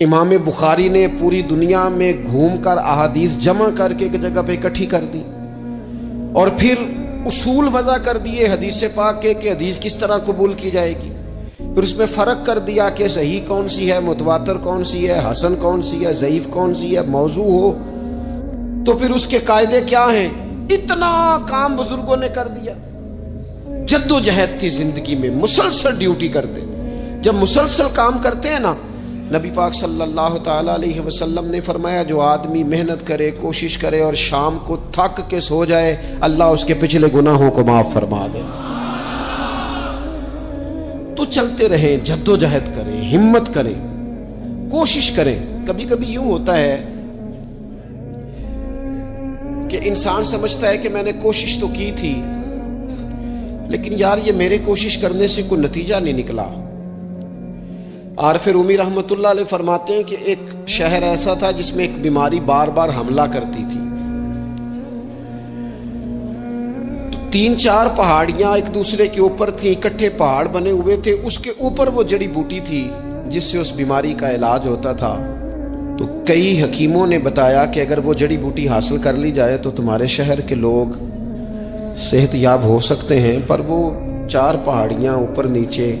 امام بخاری نے پوری دنیا میں گھوم کر احادیث جمع کر کے ایک جگہ پہ اکٹھی کر دی، اور پھر اصول وضع کر دیے حدیث پاک کے کہ حدیث کس طرح قبول کی جائے گی، پھر اس میں فرق کر دیا کہ صحیح کون سی ہے، متواتر کون سی ہے، حسن کون سی ہے، ضعیف کون سی ہے، موضوع ہو تو پھر اس کے قاعدے کیا ہیں۔ اتنا کام بزرگوں نے کر دیا، جد و جہد تھی زندگی میں، مسلسل ڈیوٹی کرتے تھے۔ جب مسلسل کام کرتے ہیں نا، نبی پاک صلی اللہ تعالی علیہ وسلم نے فرمایا جو آدمی محنت کرے، کوشش کرے اور شام کو تھک کے سو جائے، اللہ اس کے پچھلے گناہوں کو معاف فرما دے۔ تو چلتے رہیں، جد و جہد کریں، ہمت کریں، کوشش کریں۔ کبھی کبھی یوں ہوتا ہے کہ انسان سمجھتا ہے کہ میں نے کوشش تو کی تھی، لیکن یار یہ میرے کوشش کرنے سے کوئی نتیجہ نہیں نکلا۔ عارف رومی رحمۃ اللہ علیہ فرماتے ہیں کہ ایک شہر ایسا تھا جس میں ایک بیماری بار بار حملہ کرتی تھی، تو 3-4 پہاڑیاں ایک دوسرے کے اوپر تھیں، اکٹھے پہاڑ بنے ہوئے تھے، اس کے اوپر وہ جڑی بوٹی تھی جس سے اس بیماری کا علاج ہوتا تھا۔ تو کئی حکیموں نے بتایا کہ اگر وہ جڑی بوٹی حاصل کر لی جائے تو تمہارے شہر کے لوگ صحت یاب ہو سکتے ہیں، پر وہ 4 پہاڑیاں اوپر نیچے،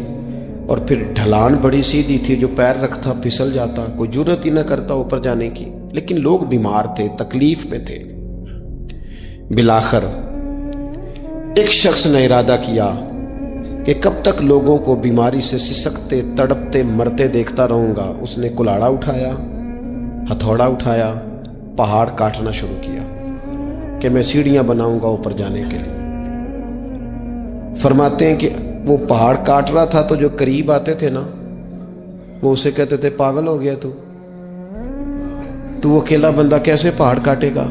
اور پھر ڈھلان بڑی سیدھی تھی، جو پیر رکھتا پھسل جاتا، کوئی جرت ہی نہ کرتا اوپر جانے کی، لیکن لوگ بیمار تھے، تکلیف میں تھے۔ بالآخر ایک شخص نے ارادہ کیا کہ کب تک لوگوں کو بیماری سے سسکتے، تڑپتے، مرتے دیکھتا رہوں گا۔ اس نے کلاڑا اٹھایا، ہتھوڑا اٹھایا، پہاڑ کاٹنا شروع کیا کہ میں سیڑھیاں بناؤں گا اوپر جانے کے لیے۔ فرماتے ہیں کہ وہ پہاڑ کاٹ رہا تھا تو جو قریب آتے تھے نا، وہ اسے کہتے تھے پاگل ہو گیا تو وہ اکیلا بندہ کیسے پہاڑ کاٹے گا،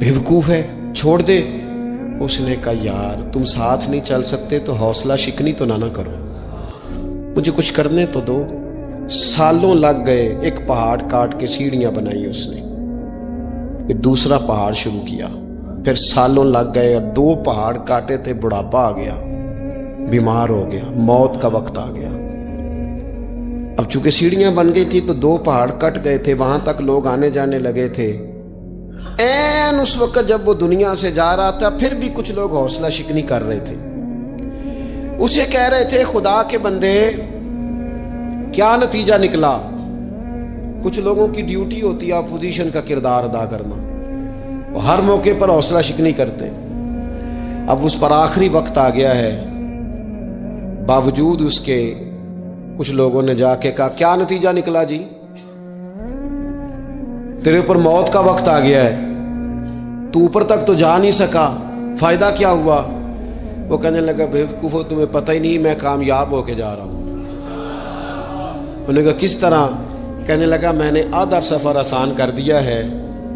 بیوقوف ہے، چھوڑ دے۔ اس نے کہا یار تم ساتھ نہیں چل سکتے تو حوصلہ شکنی تو نہ کرو، مجھے کچھ کرنے تو دو۔ سالوں لگ گئے، ایک پہاڑ کاٹ کے سیڑھیاں بنائی اس نے، پھر دوسرا پہاڑ شروع کیا، پھر سالوں لگ گئے، اور 2 پہاڑ کاٹے تھے، بڑھاپا آ گیا، بیمار ہو گیا، موت کا وقت آ گیا۔ اب چونکہ سیڑھیاں بن گئی تھی تو 2 پہاڑ کٹ گئے تھے، وہاں تک لوگ آنے جانے لگے تھے۔ این اس وقت جب وہ دنیا سے جا رہا تھا، پھر بھی کچھ لوگ حوصلہ شکنی کر رہے تھے، اسے کہہ رہے تھے خدا کے بندے کیا نتیجہ نکلا۔ کچھ لوگوں کی ڈیوٹی ہوتی ہے اپوزیشن کا کردار ادا کرنا، وہ ہر موقع پر حوصلہ شکنی کرتے ہیں۔ اب اس پر آخری وقت آ گیا ہے، باوجود اس کے کچھ لوگوں نے جا کے کہا کیا نتیجہ نکلا جی، تیرے اوپر موت کا وقت آ گیا ہے، تو اوپر تک تو جا نہیں سکا، فائدہ کیا ہوا؟ وہ کہنے لگا بیوقوفو تمہیں پتہ ہی نہیں میں کامیاب ہو کے جا رہا ہوں۔ انہوں نے کہا کس طرح؟ کہنے لگا میں نے آدھا سفر آسان کر دیا ہے،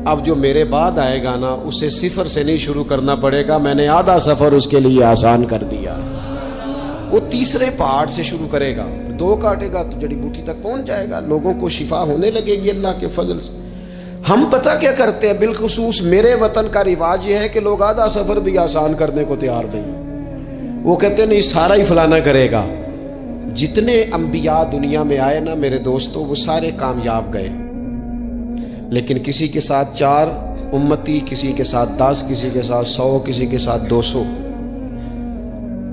اب جو میرے بعد آئے گا نا اسے 0 سے نہیں شروع کرنا پڑے گا، میں نے آدھا سفر اس کے لیے آسان کر دیا۔ وہ تیسرے پہاڑ سے شروع کرے گا، 2 کاٹے گا تو جڑی بوٹی تک پہنچ جائے گا، لوگوں کو شفا ہونے لگے گی اللہ کے فضل سے۔ ہم پتہ کیا کرتے ہیں، بالخصوص میرے وطن کا رواج یہ ہے کہ لوگ آدھا سفر بھی آسان کرنے کو تیار نہیں، وہ کہتے نہیں سارا ہی فلانا کرے گا۔ جتنے انبیاء دنیا میں آئے نا میرے دوستو، وہ سارے کامیاب گئے، لیکن کسی کے ساتھ 4 امتی، کسی کے ساتھ 10، کسی کے ساتھ 100، کسی کے ساتھ 200،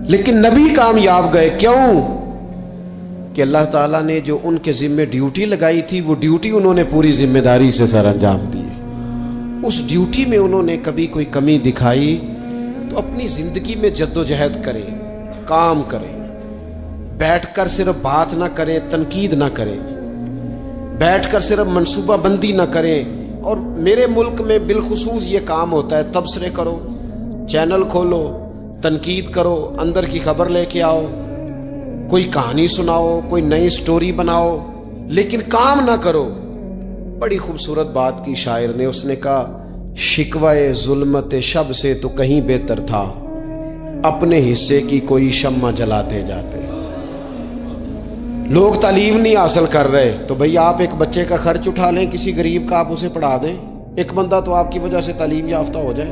لیکن نبی کامیاب گئے۔ کیوں؟ کہ اللہ تعالیٰ نے جو ان کے ذمے ڈیوٹی لگائی تھی، وہ ڈیوٹی انہوں نے پوری ذمہ داری سے سر انجام دی۔ اس ڈیوٹی میں انہوں نے کبھی کوئی کمی دکھائی تو اپنی زندگی میں جد و جہد کریں، کام کریں، بیٹھ کر صرف بات نہ کریں، تنقید نہ کریں، بیٹھ کر صرف منصوبہ بندی نہ کریں۔ اور میرے ملک میں بالخصوص یہ کام ہوتا ہے، تبصرے کرو، چینل کھولو، تنقید کرو، اندر کی خبر لے کے آؤ، کوئی کہانی سناؤ، کوئی نئی سٹوری بناؤ، لیکن کام نہ کرو۔ بڑی خوبصورت بات کی شاعر نے، اس نے کہا شکوائے ظلمت شب سے تو کہیں بہتر تھا، اپنے حصے کی کوئی شمع جلاتے جاتے۔ لوگ تعلیم نہیں حاصل کر رہے تو بھئی آپ ایک بچے کا خرچ اٹھا لیں، کسی غریب کا آپ اسے پڑھا دیں، ایک بندہ تو آپ کی وجہ سے تعلیم یافتہ ہو جائے۔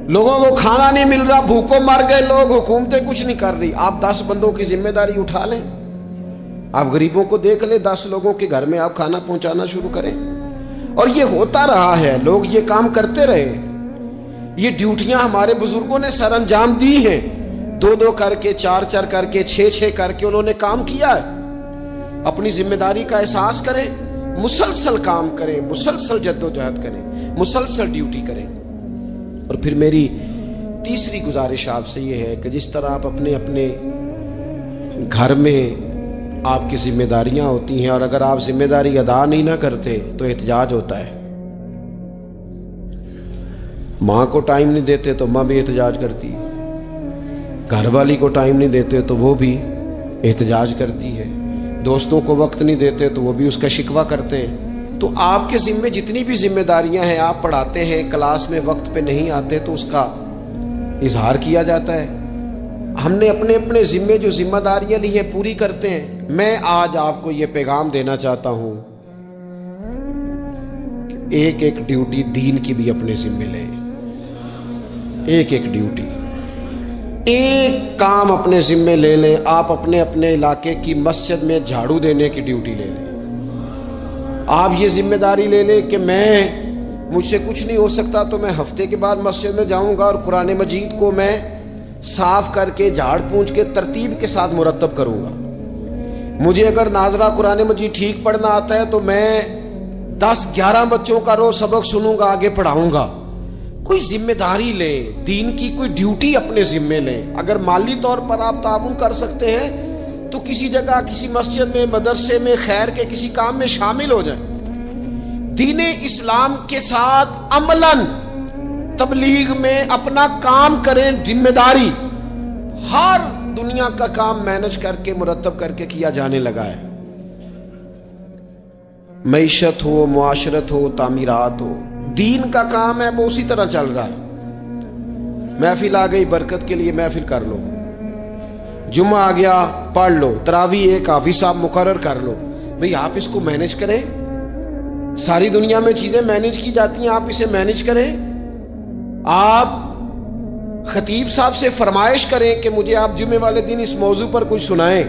لوگوں کو کھانا نہیں مل رہا، بھوکوں مر گئے لوگ، حکومتیں کچھ نہیں کر رہی، آپ 10 بندوں کی ذمہ داری اٹھا لیں، آپ غریبوں کو دیکھ لیں، 10 لوگوں کے گھر میں آپ کھانا پہنچانا شروع کریں، اور یہ ہوتا رہا ہے، لوگ یہ کام کرتے رہے، یہ ڈیوٹیاں ہمارے بزرگوں نے سر انجام دی ہیں، 2 کر کے، 4 کر کے، 6 کر کے انہوں نے کام کیا ہے۔ اپنی ذمہ داری کا احساس کریں، مسلسل کام کریں، مسلسل جدوجہد کریں، مسلسل ڈیوٹی کریں۔ اور پھر میری تیسری گزارش آپ سے یہ ہے کہ جس طرح آپ اپنے اپنے گھر میں آپ کی ذمہ داریاں ہوتی ہیں، اور اگر آپ ذمہ داری ادا نہیں نہ کرتے تو احتجاج ہوتا ہے۔ ماں کو ٹائم نہیں دیتے تو ماں بھی احتجاج کرتی ہے، گھر والی کو ٹائم نہیں دیتے تو وہ بھی احتجاج کرتی ہے، دوستوں کو وقت نہیں دیتے تو وہ بھی اس کا شکوہ کرتے ہیں۔ تو آپ کے ذمے جتنی بھی ذمہ داریاں ہیں، آپ پڑھاتے ہیں، کلاس میں وقت پہ نہیں آتے تو اس کا اظہار کیا جاتا ہے۔ ہم نے اپنے اپنے ذمے جو ذمہ داریاں لی ہیں پوری کرتے ہیں۔ میں آج آپ کو یہ پیغام دینا چاہتا ہوں کہ ایک ڈیوٹی دین کی بھی اپنے ذمے لیں، ایک ڈیوٹی، ایک کام اپنے ذمے لے لیں۔ آپ اپنے اپنے علاقے کی مسجد میں جھاڑو دینے کی ڈیوٹی لے لیں۔ آپ یہ ذمہ داری لے لیں کہ مجھ سے کچھ نہیں ہو سکتا تو میں ہفتے کے بعد مسجد میں جاؤں گا اور قرآن مجید کو میں صاف کر کے، جھاڑ پونچھ کے، ترتیب کے ساتھ مرتب کروں گا۔ مجھے اگر ناظرہ قرآن مجید ٹھیک پڑھنا آتا ہے تو میں 10-11 بچوں کا روز سبق سنوں گا، آگے پڑھاؤں گا۔ کوئی ذمہ داری لیں، دین کی کوئی ڈیوٹی اپنے ذمے لیں۔ اگر مالی طور پر آپ تعاون کر سکتے ہیں تو کسی جگہ، کسی مسجد میں، مدرسے میں، خیر کے کسی کام میں شامل ہو جائیں۔ دین اسلام کے ساتھ عملاً تبلیغ میں اپنا کام کریں، ذمہ داری ہر دنیا کا کام مینج کر کے، مرتب کر کے کیا جانے لگا ہے۔ معیشت ہو، معاشرت ہو، تعمیرات ہو، دین کا کام ہے وہ اسی طرح چل رہا ہے۔ محفل آ گئی، برکت کے لیے محفل کر لو، جمعہ آ گیا پڑھ لو، تراویح ایک حافظ صاحب مقرر کر لو۔ بھئی آپ اس کو مینج کریں، ساری دنیا میں چیزیں مینج کی جاتی ہیں، آپ اسے مینج کریں۔ آپ خطیب صاحب سے فرمائش کریں کہ مجھے آپ جمعے والے دن اس موضوع پر کچھ سنائیں۔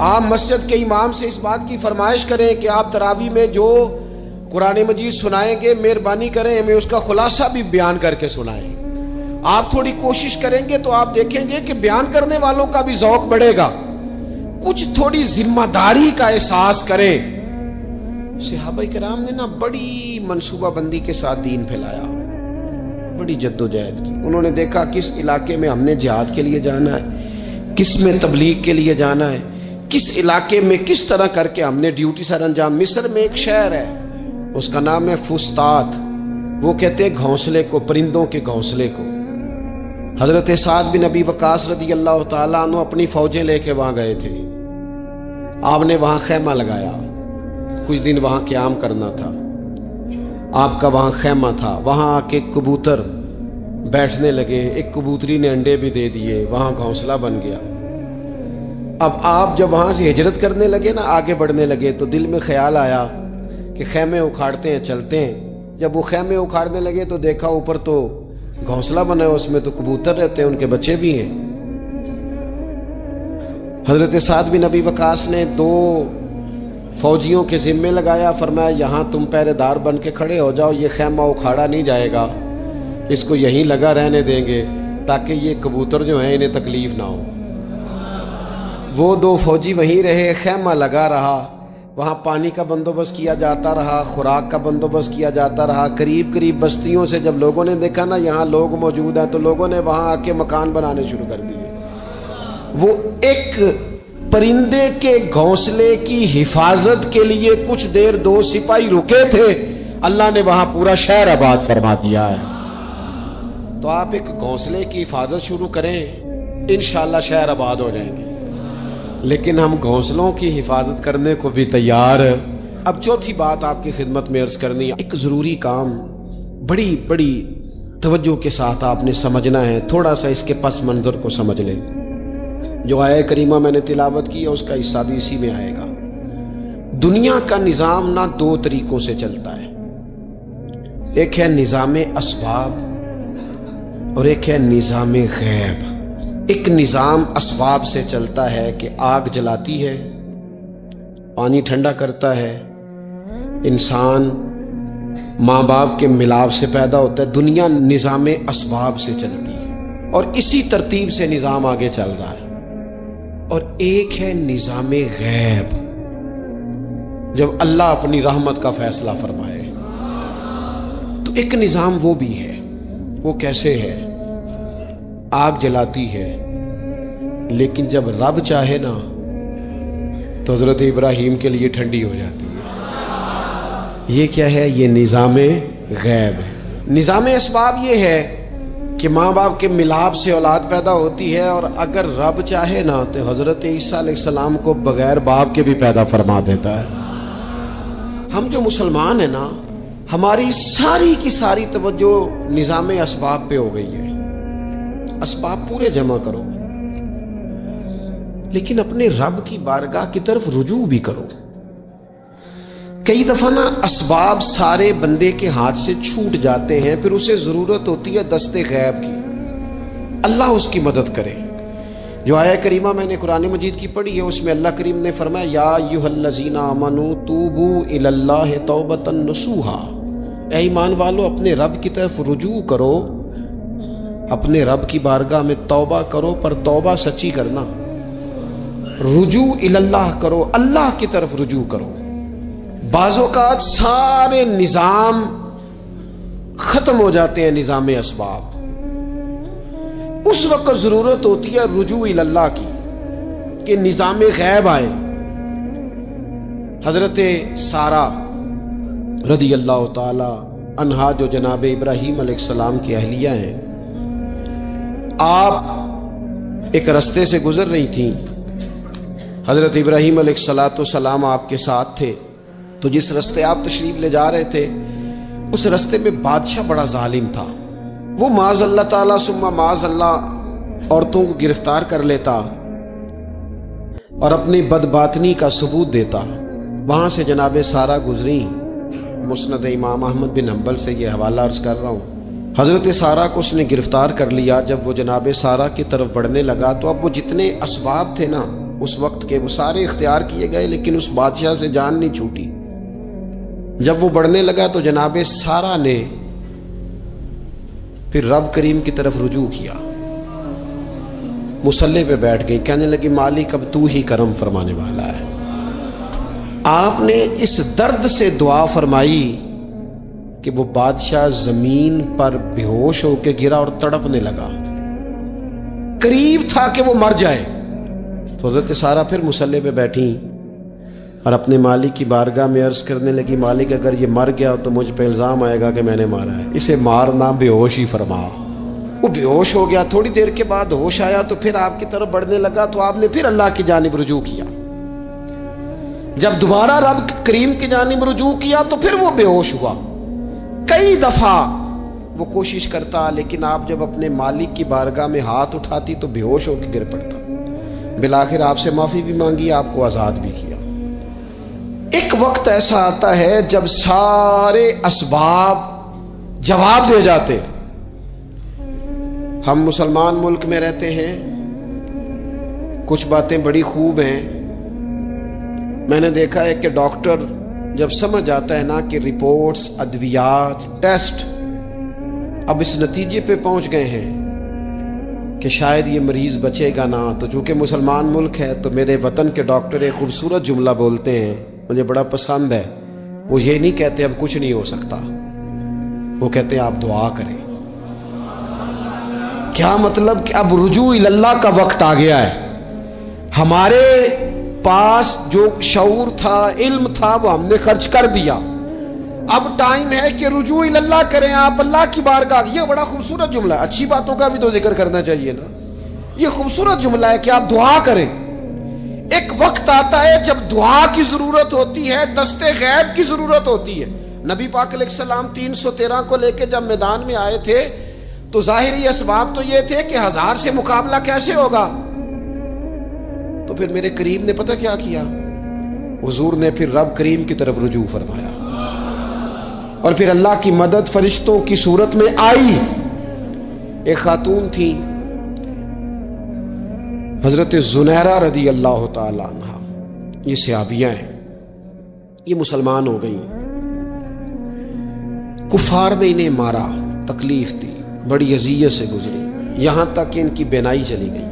آپ مسجد کے امام سے اس بات کی فرمائش کریں کہ آپ تراویح میں جو قرآن مجید سنائیں گے مہربانی کریں ہمیں اس کا خلاصہ بھی بیان کر کے سنائیں۔ آپ تھوڑی کوشش کریں گے تو آپ دیکھیں گے کہ بیان کرنے والوں کا بھی ذوق بڑھے گا۔ کچھ تھوڑی ذمہ داری کا احساس کریں۔ صحابہ کرام نے بڑی منصوبہ بندی کے ساتھ دین پھیلایا، بڑی جدوجہد کی۔ انہوں نے دیکھا کس علاقے میں ہم نے جہاد کے لیے جانا ہے، کس میں تبلیغ کے لیے جانا ہے، کس علاقے میں کس طرح کر کے ہم نے ڈیوٹی سر انجام۔ مصر میں ایک شہر ہے، اس کا نام ہے فسطاط، وہ کہتے ہیں گھونسلے کو، پرندوں کے گھونسلے کو۔ حضرت سعد بن ابی وقاص رضی اللہ تعالیٰ عنہ اپنی فوجیں لے کے وہاں گئے تھے۔ آپ نے وہاں خیمہ لگایا، کچھ دن وہاں قیام کرنا تھا، آپ کا وہاں خیمہ تھا۔ وہاں آ کے کبوتر بیٹھنے لگے، ایک کبوتری نے انڈے بھی دے دیے، وہاں گھونسلہ بن گیا۔ اب آپ جب وہاں سے ہجرت کرنے لگے آگے بڑھنے لگے تو دل میں خیال آیا کہ خیمے اکھاڑتے ہیں، چلتے ہیں۔ جب وہ خیمے اکھاڑنے لگے تو دیکھا اوپر تو گھونسلہ بنا ہے، اس میں تو کبوتر رہتے ہیں، ان کے بچے بھی ہیں۔ حضرت سعد بن ابی وقاص نے 2 فوجیوں کے ذمے لگایا، فرمایا یہاں تم پہرے دار بن کے کھڑے ہو جاؤ، یہ خیمہ اکھاڑا نہیں جائے گا، اس کو یہیں لگا رہنے دیں گے تاکہ یہ کبوتر جو ہیں انہیں تکلیف نہ ہو۔ وہ 2 فوجی وہیں رہے، خیمہ لگا رہا، وہاں پانی کا بندوبست کیا جاتا رہا، خوراک کا بندوبست کیا جاتا رہا۔ قریب بستیوں سے جب لوگوں نے دیکھا یہاں لوگ موجود ہیں تو لوگوں نے وہاں آ کے مکان بنانے شروع کر دیے۔ وہ ایک پرندے کے گھونسلے کی حفاظت کے لیے کچھ دیر 2 سپاہی رکے تھے، اللہ نے وہاں پورا شہر آباد فرما دیا ہے۔ تو آپ ایک گھونسلے کی حفاظت شروع کریں، انشاءاللہ شہر آباد ہو جائیں گے۔ لیکن ہم گھونسلوں کی حفاظت کرنے کو بھی تیار ہیں۔ اب چوتھی بات آپ کی خدمت میں عرض کرنی ہے، ایک ضروری کام بڑی توجہ کے ساتھ آپ نے سمجھنا ہے، تھوڑا سا اس کے پس منظر کو سمجھ لیں۔ جو آیہ کریمہ میں نے تلاوت کی ہے اس کا حصہ بھی اسی میں آئے گا۔ دنیا کا نظام 2 طریقوں سے چلتا ہے، ایک ہے نظام اسباب اور ایک ہے نظام غیب۔ ایک نظام اسباب سے چلتا ہے کہ آگ جلاتی ہے، پانی ٹھنڈا کرتا ہے، انسان ماں باپ کے ملاپ سے پیدا ہوتا ہے۔ دنیا نظام اسباب سے چلتی ہے اور اسی ترتیب سے نظام آگے چل رہا ہے۔ اور ایک ہے نظام غیب، جب اللہ اپنی رحمت کا فیصلہ فرمائے، تو ایک نظام وہ بھی ہے۔ وہ کیسے ہے؟ آگ جلاتی ہے، لیکن جب رب چاہے نا تو حضرت ابراہیم کے لیے ٹھنڈی ہو جاتی ہے۔ یہ کیا ہے؟ یہ نظام غیب ہے۔ نظام اسباب یہ ہے کہ ماں باپ کے ملاپ سے اولاد پیدا ہوتی ہے، اور اگر رب چاہے نا تو حضرت عیسیٰ علیہ السلام کو بغیر باپ کے بھی پیدا فرما دیتا ہے۔ ہم جو مسلمان ہیں نا، ہماری ساری کی ساری توجہ نظام اسباب پہ ہو گئی ہے۔ اسباب پورے جمع کرو، لیکن اپنے رب کی بارگاہ کی طرف رجوع بھی کرو۔ کئی دفعہ نا اسباب سارے بندے کے ہاتھ سے چھوٹ جاتے ہیں، پھر اسے ضرورت ہوتی ہے دست غیب کی، اللہ اس کی مدد کرے۔ جو آیہ کریمہ میں نے قرآن مجید کی پڑھی ہے، اس میں اللہ کریم نے فرمایا یا ایھا الذین آمنوا توبوا الی اللہ توبۃ نصوحا، اے ایمان والو اپنے رب کی طرف رجوع کرو، اپنے رب کی بارگاہ میں توبہ کرو، پر توبہ سچی کرنا، رجوع الی اللہ کرو، اللہ کی طرف رجوع کرو۔ بعض اوقات سارے نظام ختم ہو جاتے ہیں، نظام اسباب، اس وقت ضرورت ہوتی ہے رجوع الی اللہ کی، کہ نظام غیب آئے۔ حضرت سارہ رضی اللہ تعالی عنہا، جو جناب ابراہیم علیہ السلام کی اہلیہ ہیں، آپ ایک رستے سے گزر رہی تھیں، حضرت ابراہیم علیہ السلام آپ کے ساتھ تھے، تو جس رستے آپ تشریف لے جا رہے تھے اس رستے میں بادشاہ بڑا ظالم تھا۔ وہ معاذ اللہ تعالیٰ ثم معاذ اللہ عورتوں کو گرفتار کر لیتا اور اپنی بدباطنی کا ثبوت دیتا۔ وہاں سے جناب سارہ گزری، مسند امام احمد بن حنبل سے یہ حوالہ عرض کر رہا ہوں۔ حضرت سارہ کو اس نے گرفتار کر لیا۔ جب وہ جناب سارہ کی طرف بڑھنے لگا تو اب وہ جتنے اسباب تھے نا اس وقت کے، وہ سارے اختیار کیے گئے، لیکن اس بادشاہ سے جان نہیں چھوٹی۔ جب وہ بڑھنے لگا تو جناب سارہ نے پھر رب کریم کی طرف رجوع کیا، مصلی پہ بیٹھ گئی، کہنے لگی مالک اب تو ہی کرم فرمانے والا ہے۔ آپ نے اس درد سے دعا فرمائی کہ وہ بادشاہ زمین پر بے ہوش ہو کے گرا اور تڑپنے لگا، قریب تھا کہ وہ مر جائے۔ تو حضرت سارہ پھر مصلی پہ بیٹھی اور اپنے مالک کی بارگاہ میں عرض کرنے لگی مالک اگر یہ مر گیا تو مجھ پہ الزام آئے گا کہ میں نے مارا ہے، اسے مارنا بے ہوش ہی فرما۔ وہ بے ہوش ہو گیا، تھوڑی دیر کے بعد ہوش آیا تو پھر آپ کی طرف بڑھنے لگا، تو آپ نے پھر اللہ کی جانب رجوع کیا۔ جب دوبارہ رب کریم کی جانب رجوع کیا تو پھر وہ بے ہوش ہوا۔ کئی دفعہ وہ کوشش کرتا، لیکن آپ جب اپنے مالک کی بارگاہ میں ہاتھ اٹھاتی تو بے ہوش ہو کے گر پڑتا۔ بالآخر آپ سے معافی بھی مانگی، آپ کو آزاد بھی کیا۔ ایک وقت ایسا آتا ہے جب سارے اسباب جواب دے جاتے۔ ہم مسلمان ملک میں رہتے ہیں، کچھ باتیں بڑی خوب ہیں۔ میں نے دیکھا ہے کہ ڈاکٹر جب سمجھ آتا ہے نا کہ رپورٹس، ادویات، ٹیسٹ اب اس نتیجے پہ پہنچ گئے ہیں کہ شاید یہ مریض بچے گا نہ، تو چونکہ مسلمان ملک ہے تو میرے وطن کے ڈاکٹر ایک خوبصورت جملہ بولتے ہیں، مجھے بڑا پسند ہے۔ وہ یہ نہیں کہتے اب کچھ نہیں ہو سکتا، وہ کہتے ہیں آپ دعا کریں۔ کیا مطلب کہ اب رجوع اللہ کا وقت آ گیا ہے۔ ہمارے پاس جو شعور تھا، علم تھا، وہ ہم نے خرچ کر دیا۔ اب ٹائم ہے کہ رجوع اللہ کریں، آپ اللہ کی بارگاہ۔ یہ بڑا خوبصورت جملہ ہے، اچھی باتوں کا بھی تو ذکر کرنا چاہیے نا۔ یہ خوبصورت جملہ ہے کہ آپ دعا کریں۔ ایک وقت آتا ہے جب دعا کی ضرورت ہوتی ہے، دست غیب کی ضرورت ہوتی ہے۔ نبی پاک علیہ السلام 313 کو لے کے جب میدان میں آئے تھے تو ظاہری اسباب تو یہ تھے کہ 1000 سے مقابلہ کیسے ہوگا۔ تو پھر میرے کریم نے پتہ کیا کیا؟ حضور نے پھر رب کریم کی طرف رجوع فرمایا، اور پھر اللہ کی مدد فرشتوں کی صورت میں آئی۔ ایک خاتون تھی، حضرت زنیرہ رضی اللہ تعالی عنہ، یہ صحابیہ ہیں، یہ مسلمان ہو گئی، کفار نے انہیں مارا، تکلیف تھی، بڑی اذیت سے گزری، یہاں تک کہ ان کی بینائی چلی گئی۔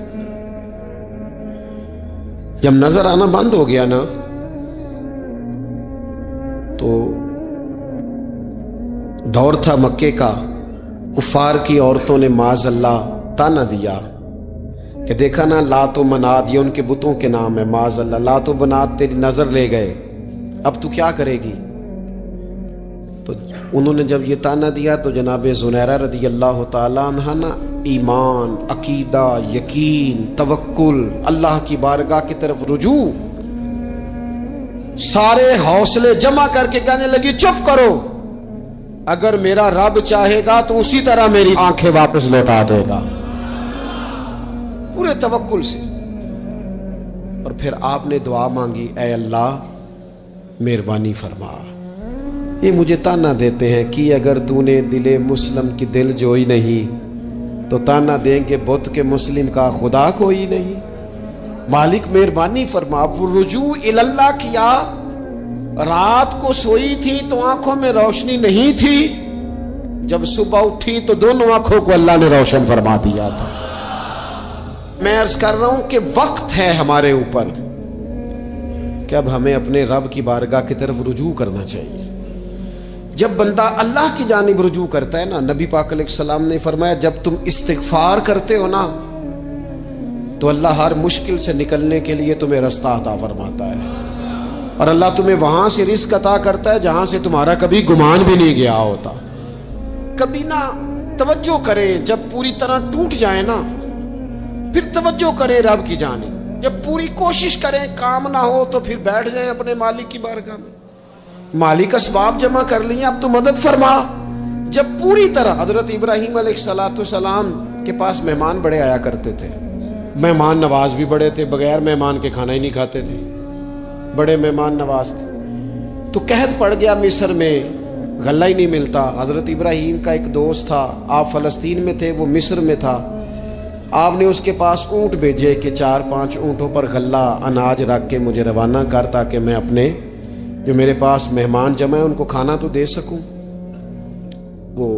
جب نظر آنا بند ہو گیا نا تو دور تھا مکے کا، کفار کی عورتوں نے معاذ اللہ تانا دیا کہ دیکھا نا لات و منات، یہ ان کے بتوں کے نام ہے، معاذ اللہ لات و منات تیری نظر لے گئے، اب تو کیا کرے گی؟ تو انہوں نے جب یہ تانا دیا تو جناب زنیرہ رضی اللہ تعالی عنہ نا ایمان، عقیدہ، یقین، توکل، اللہ کی بارگاہ کی طرف رجوع، سارے حوصلے جمع کر کے کہنے لگی چپ کرو، اگر میرا رب چاہے گا تو اسی طرح میری آنکھیں واپس لوٹا دے گا، پورے توکل سے۔ اور پھر آپ نے دعا مانگی، اے اللہ مہربانی فرما، یہ مجھے تانا دیتے ہیں کہ اگر تو نے دل مسلم کی دل جوئی نہیں تو تانا دیں گے بت کے مسلم کا خدا کوئی نہیں، مالک مہربانی فرما۔ وہ رجوع اللہ کیا، رات کو سوئی تھی تو آنکھوں میں روشنی نہیں تھی، جب صبح اٹھی تو دونوں آنکھوں کو اللہ نے روشن فرما دیا تھا۔ میں عرض کر رہا ہوں کہ وقت ہے ہمارے اوپر کہ اب ہمیں اپنے رب کی بارگاہ کی طرف رجوع کرنا چاہیے۔ جب بندہ اللہ کی جانب رجوع کرتا ہے نا، نبی پاک علیہ السلام نے فرمایا جب تم استغفار کرتے ہو نا تو اللہ ہر مشکل سے نکلنے کے لیے تمہیں رستہ عطا فرماتا ہے، اور اللہ تمہیں وہاں سے رزق عطا کرتا ہے جہاں سے تمہارا کبھی گمان بھی نہیں گیا ہوتا۔ کبھی نہ توجہ کریں، جب پوری طرح ٹوٹ جائیں نا پھر توجہ کریں رب کی جانب، جب پوری کوشش کریں کام نہ ہو تو پھر بیٹھ جائیں اپنے مالک کی بارگاہ میں، مالک اسباب جمع کر لیے اب تو مدد فرما۔ جب پوری طرح حضرت ابراہیم علیہ السلام کے پاس مہمان بڑے آیا کرتے تھے، مہمان نواز بھی بڑے تھے، بغیر مہمان کے کھانا ہی نہیں کھاتے تھے، بڑے مہمان نواز تھے۔ تو قحط پڑ گیا مصر میں، غلہ ہی نہیں ملتا۔ حضرت ابراہیم کا ایک دوست تھا، آپ فلسطین میں تھے، وہ مصر میں تھا، آپ نے اس کے پاس اونٹ بھیجے کہ 4-5 اونٹوں پر غلہ اناج رکھ کے مجھے روانہ کر تاکہ میں اپنے جو میرے پاس مہمان جمع ہیں ان کو کھانا تو دے سکوں۔ وہ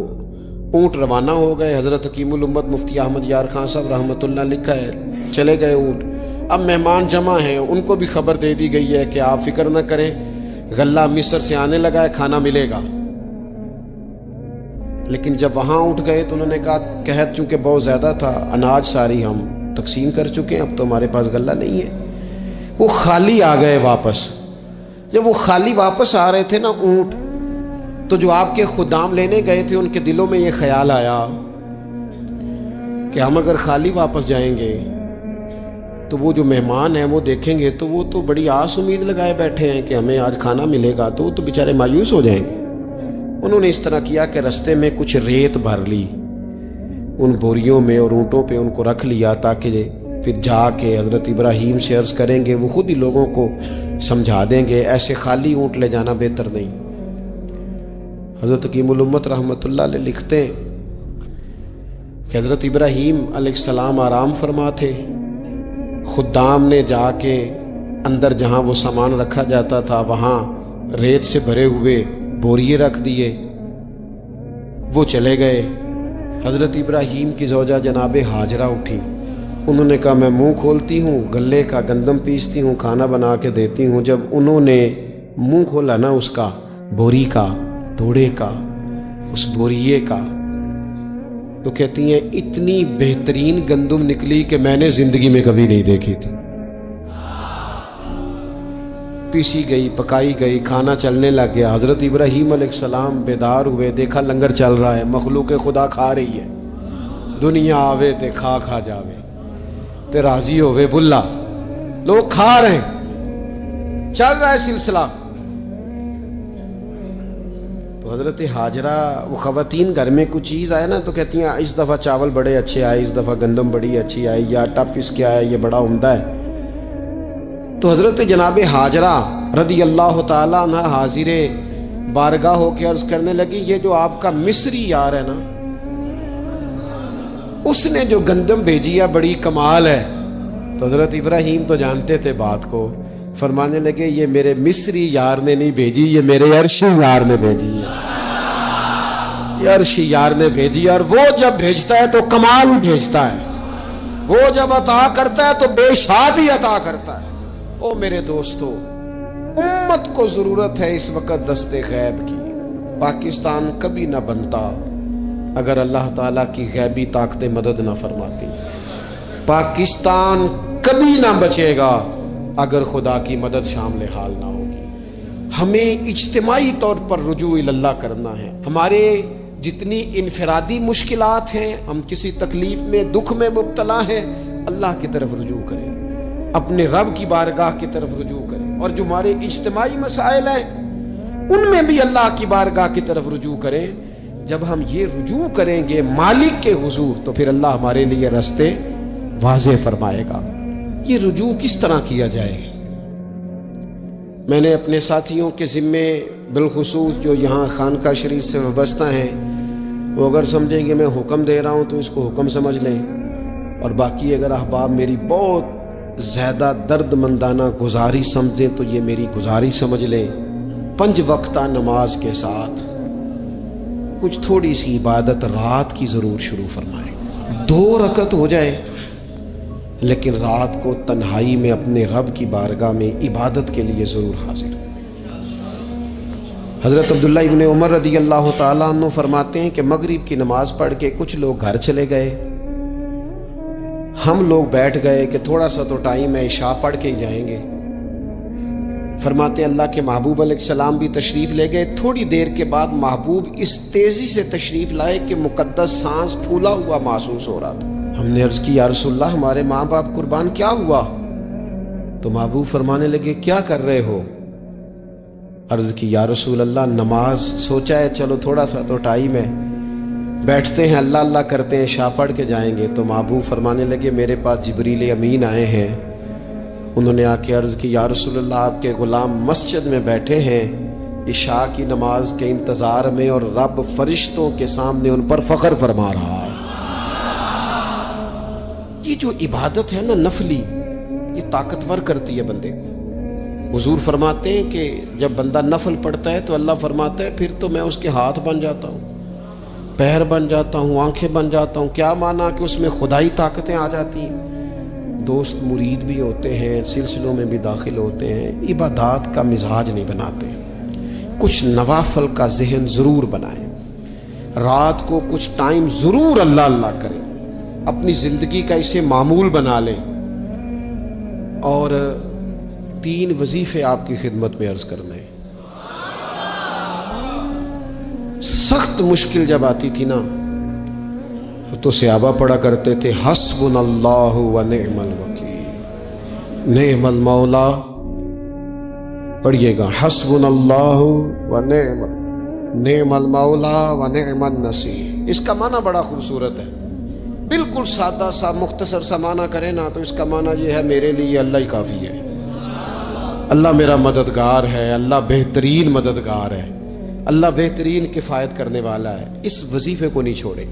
اونٹ روانہ ہو گئے، حضرت حکیم الامت مفتی احمد یار خان صاحب رحمۃ اللہ لکھا ہے، چلے گئے اونٹ، اب مہمان جمع ہیں، ان کو بھی خبر دے دی گئی ہے کہ آپ فکر نہ کریں، غلہ مصر سے آنے لگا ہے، کھانا ملے گا۔ لیکن جب وہاں اٹھ گئے تو انہوں نے کہا قحط چونکہ بہت زیادہ تھا، اناج ساری ہم تقسیم کر چکے ہیں، اب تو ہمارے پاس غلہ نہیں ہے۔ وہ خالی آ گئے واپس۔ جب وہ خالی واپس آ رہے تھے نا اونٹ، تو جو آپ کے خدام لینے گئے تھے ان کے دلوں میں یہ خیال آیا کہ ہم اگر خالی واپس جائیں گے تو وہ جو مہمان ہیں وہ دیکھیں گے تو وہ تو بڑی آس امید لگائے بیٹھے ہیں کہ ہمیں آج کھانا ملے گا، تو وہ تو بیچارے مایوس ہو جائیں گے۔ انہوں نے اس طرح کیا کہ رستے میں کچھ ریت بھر لی ان بوریوں میں اور اونٹوں پہ ان کو رکھ لیا تاکہ پھر جا کے حضرت ابراہیم سے عرض کریں گے، وہ خود ہی لوگوں کو سمجھا دیں گے، ایسے خالی اونٹ لے جانا بہتر نہیں۔ حضرت حکیم الامت رحمۃ اللہ علیہ لکھتے ہیں کہ حضرت ابراہیم علیہ السلام آرام فرما تھے، خدام نے جا کے اندر جہاں وہ سامان رکھا جاتا تھا وہاں ریت سے بھرے ہوئے بوریے رکھ دیے، وہ چلے گئے۔ حضرت ابراہیم کی زوجہ جناب ہاجرہ اٹھی، انہوں نے کہا میں منہ کھولتی ہوں، گلے کا گندم پیستی ہوں، کھانا بنا کے دیتی ہوں۔ جب انہوں نے منہ کھولا نا اس کا، بوری کا، توڑے کا، اس بوریے کا، تو کہتی ہیں اتنی بہترین گندم نکلی کہ میں نے زندگی میں کبھی نہیں دیکھی تھی۔ پیسی گئی، پکائی گئی، کھانا چلنے لگ گیا۔ حضرت ابراہیم علیہ السلام بیدار ہوئے، دیکھا لنگر چل رہا ہے، مخلوق خدا کھا رہی ہے، دنیا آوے تے کھا کھا جاوے تے راضی ہوئے بلا، لوگ کھا رہے ہیں، چل رہا ہے سلسلہ۔ تو حضرت ہاجرہ، وہ خواتین گھر میں کچھ چیز آئے نا تو کہتی ہیں اس دفعہ چاول بڑے اچھے آئے، اس دفعہ گندم بڑی اچھی آئی، یا آٹا پس کے آیا، یہ بڑا عمدہ ہے۔ تو حضرت جناب ہاجرہ رضی اللہ تعالی عنہ حاضر بارگاہ ہو کے عرض کرنے لگی، یہ جو آپ کا مصری یار ہے نا، اس نے جو گندم بھیجی ہے بڑی کمال ہے، تو حضرت ابراہیم تو جانتے تھے بات کو، فرمانے لگے یہ میرے مصری یار نے نہیں بھیجی، یہ میرے عرشی یار نے بھیجی ہے، یہ عرشی یار نے بھیجی۔ اور وہ جب بھیجتا ہے تو کمال بھیجتا ہے، وہ جب عطا کرتا ہے تو بے شابی عطا کرتا ہے۔ او میرے دوستو، امت کو ضرورت ہے اس وقت دست غیب کی۔ پاکستان کبھی نہ بنتا اگر اللہ تعالیٰ کی غیبی طاقتیں مدد نہ فرماتی۔ پاکستان کبھی نہ بچے گا اگر خدا کی مدد شامل حال نہ ہوگی۔ ہمیں اجتماعی طور پر رجوع اللہ کرنا ہے۔ ہمارے جتنی انفرادی مشکلات ہیں، ہم کسی تکلیف میں دکھ میں مبتلا ہیں، اللہ کی طرف رجوع کریں، اپنے رب کی بارگاہ کی طرف رجوع کریں، اور جو ہمارے اجتماعی مسائل ہیں ان میں بھی اللہ کی بارگاہ کی طرف رجوع کریں۔ جب ہم یہ رجوع کریں گے مالک کے حضور تو پھر اللہ ہمارے لیے راستے واضح فرمائے گا۔ یہ رجوع کس طرح کیا جائے؟ میں نے اپنے ساتھیوں کے ذمے، بالخصوص جو یہاں خانقاہ شریف سے وابستہ ہیں، وہ اگر سمجھیں گے میں حکم دے رہا ہوں تو اس کو حکم سمجھ لیں، اور باقی اگر احباب میری بہت زیادہ درد مندانہ گزاری سمجھیں تو یہ میری گزاری سمجھ لیں۔ 5 وقتہ نماز کے ساتھ کچھ تھوڑی سی عبادت رات کی ضرور شروع فرمائیں۔ 2 رکعت ہو جائے لیکن رات کو تنہائی میں اپنے رب کی بارگاہ میں عبادت کے لیے ضرور حاضر۔ حضرت عبداللہ ابن عمر رضی اللہ تعالیٰ عنہ فرماتے ہیں کہ مغرب کی نماز پڑھ کے کچھ لوگ گھر چلے گئے، ہم لوگ بیٹھ گئے کہ تھوڑا سا تو ٹائم ہے، عشاء پڑھ کے ہی جائیں گے۔ فرماتے ہیں اللہ کے محبوب علیہ السلام بھی تشریف لے گئے۔ تھوڑی دیر کے بعد محبوب اس تیزی سے تشریف لائے کہ مقدس سانس پھولا ہوا محسوس ہو رہا تھا۔ ہم نے عرض کی یا رسول اللہ ہمارے ماں باپ قربان، کیا ہوا؟ تو محبوب فرمانے لگے کیا کر رہے ہو؟ عرض کی یا رسول اللہ نماز، سوچا ہے چلو تھوڑا سا تو ٹائم ہے، بیٹھتے ہیں اللہ اللہ کرتے ہیں، عشاء پڑھ کے جائیں گے۔ تو محبوب فرمانے لگے میرے پاس جبریل امین آئے ہیں، انہوں نے آ کے عرض کی یا رسول اللہ آپ کے غلام مسجد میں بیٹھے ہیں عشاء کی نماز کے انتظار میں، اور رب فرشتوں کے سامنے ان پر فخر فرما رہا ہے۔ یہ جو عبادت ہے نا نفلی، یہ طاقتور کرتی ہے بندے کو۔ حضور فرماتے ہیں کہ جب بندہ نفل پڑھتا ہے تو اللہ فرماتا ہے پھر تو میں اس کے ہاتھ بن جاتا ہوں، پیر بن جاتا ہوں، آنکھیں بن جاتا ہوں۔ کیا معنی کہ اس میں خدائی طاقتیں آ جاتی ہیں، دوست مرید بھی ہوتے ہیں، سلسلوں میں بھی داخل ہوتے ہیں۔ عبادات کا مزاج نہیں بناتے، کچھ نوافل کا ذہن ضرور بنائیں، رات کو کچھ ٹائم ضرور اللہ اللہ کریں، اپنی زندگی کا اسے معمول بنا لیں۔ اور 3 وظیفے آپ کی خدمت میں عرض کرنے ہیں۔ سخت مشکل جب آتی تھی نا تو صحابہ پڑھا کرتے تھے حسبنا اللہ و نعم الوکیل، نعم المولا، پڑھیے گا حسبنا اللہ و نعم المولا و نعم النصیر۔ اس کا معنی بڑا خوبصورت ہے، بالکل سادہ سا مختصر سا معنی کرے نا تو اس کا معنی یہ ہے میرے لیے اللہ ہی کافی ہے، اللہ میرا مددگار ہے، اللہ بہترین مددگار ہے، اللہ بہترین کفایت کرنے والا ہے۔ اس وظیفے کو نہیں چھوڑیں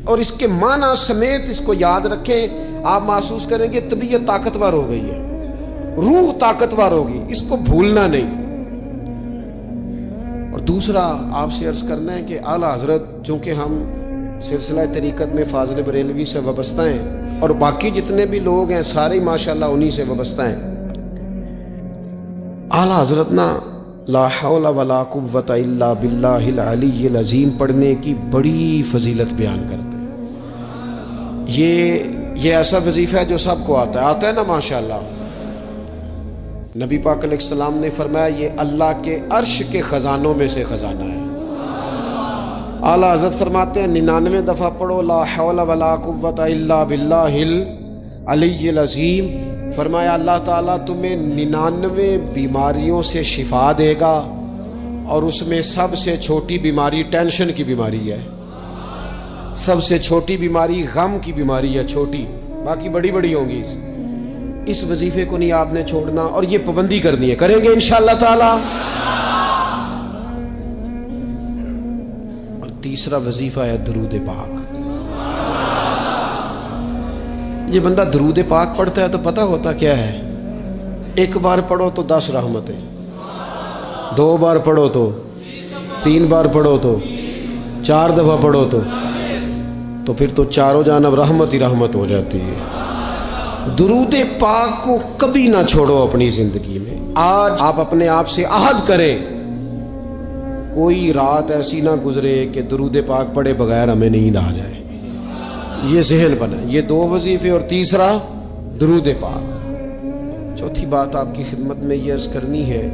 اور اس کے معنی سمیت اس کو یاد رکھیں۔ آپ محسوس کریں گے طبیعت طاقتور ہو گئی ہے، روح طاقتور ہوگی، اس کو بھولنا نہیں۔ اور دوسرا آپ سے عرض کرنا ہے کہ اعلیٰ حضرت، چونکہ ہم سلسلہ طریقت میں فاضل بریلوی سے وابستہ ہیں اور باقی جتنے بھی لوگ ہیں سارے ماشاءاللہ انہی سے وابستہ ہیں، اعلیٰ حضرت نا لا حول ولا قوت الا باللہ العلی العظیم پڑھنے کی بڑی فضیلت بیان کرتے ہیں۔ یہ ایسا وظیفہ ہے جو سب کو آتا ہے نا ماشاءاللہ۔ نبی پاک علیہ السلام نے فرمایا یہ اللہ کے عرش کے خزانوں میں سے خزانہ ہے۔ اعلیٰ حضرت فرماتے ہیں 99 دفعہ پڑھو لا حول ولا قوت الا باللہ العلی العظیم، فرمایا اللہ تعالیٰ تمہیں 99 بیماریوں سے شفا دے گا، اور اس میں سب سے چھوٹی بیماری ٹینشن کی بیماری ہے، سب سے چھوٹی بیماری غم کی بیماری ہے، چھوٹی، باقی بڑی بڑی ہوں گی۔ اس وظیفے کو نہیں آپ نے چھوڑنا، اور یہ پابندی کرنی ہے، کریں گے انشاءاللہ تعالی۔ اور تیسرا وظیفہ ہے درود پاک۔ یہ بندہ درود پاک پڑھتا ہے تو پتہ ہوتا کیا ہے، ایک بار پڑھو تو 10 رحمتیں، 2 بار پڑھو تو 3 بار پڑھو تو 4 دفعہ پڑھو تو پھر تو چاروں جانب رحمت ہی رحمت ہو جاتی ہے۔ درود پاک کو کبھی نہ چھوڑو اپنی زندگی میں۔ آج آپ اپنے آپ سے عہد کریں، کوئی رات ایسی نہ گزرے کہ درود پاک پڑھے بغیر ہمیں نیند آ جائے۔ یہ ذہن بنا، یہ 2 وظیفے اور تیسرا درود پاک۔ چوتھی بات آپ کی خدمت میں یہ عرض کرنی ہے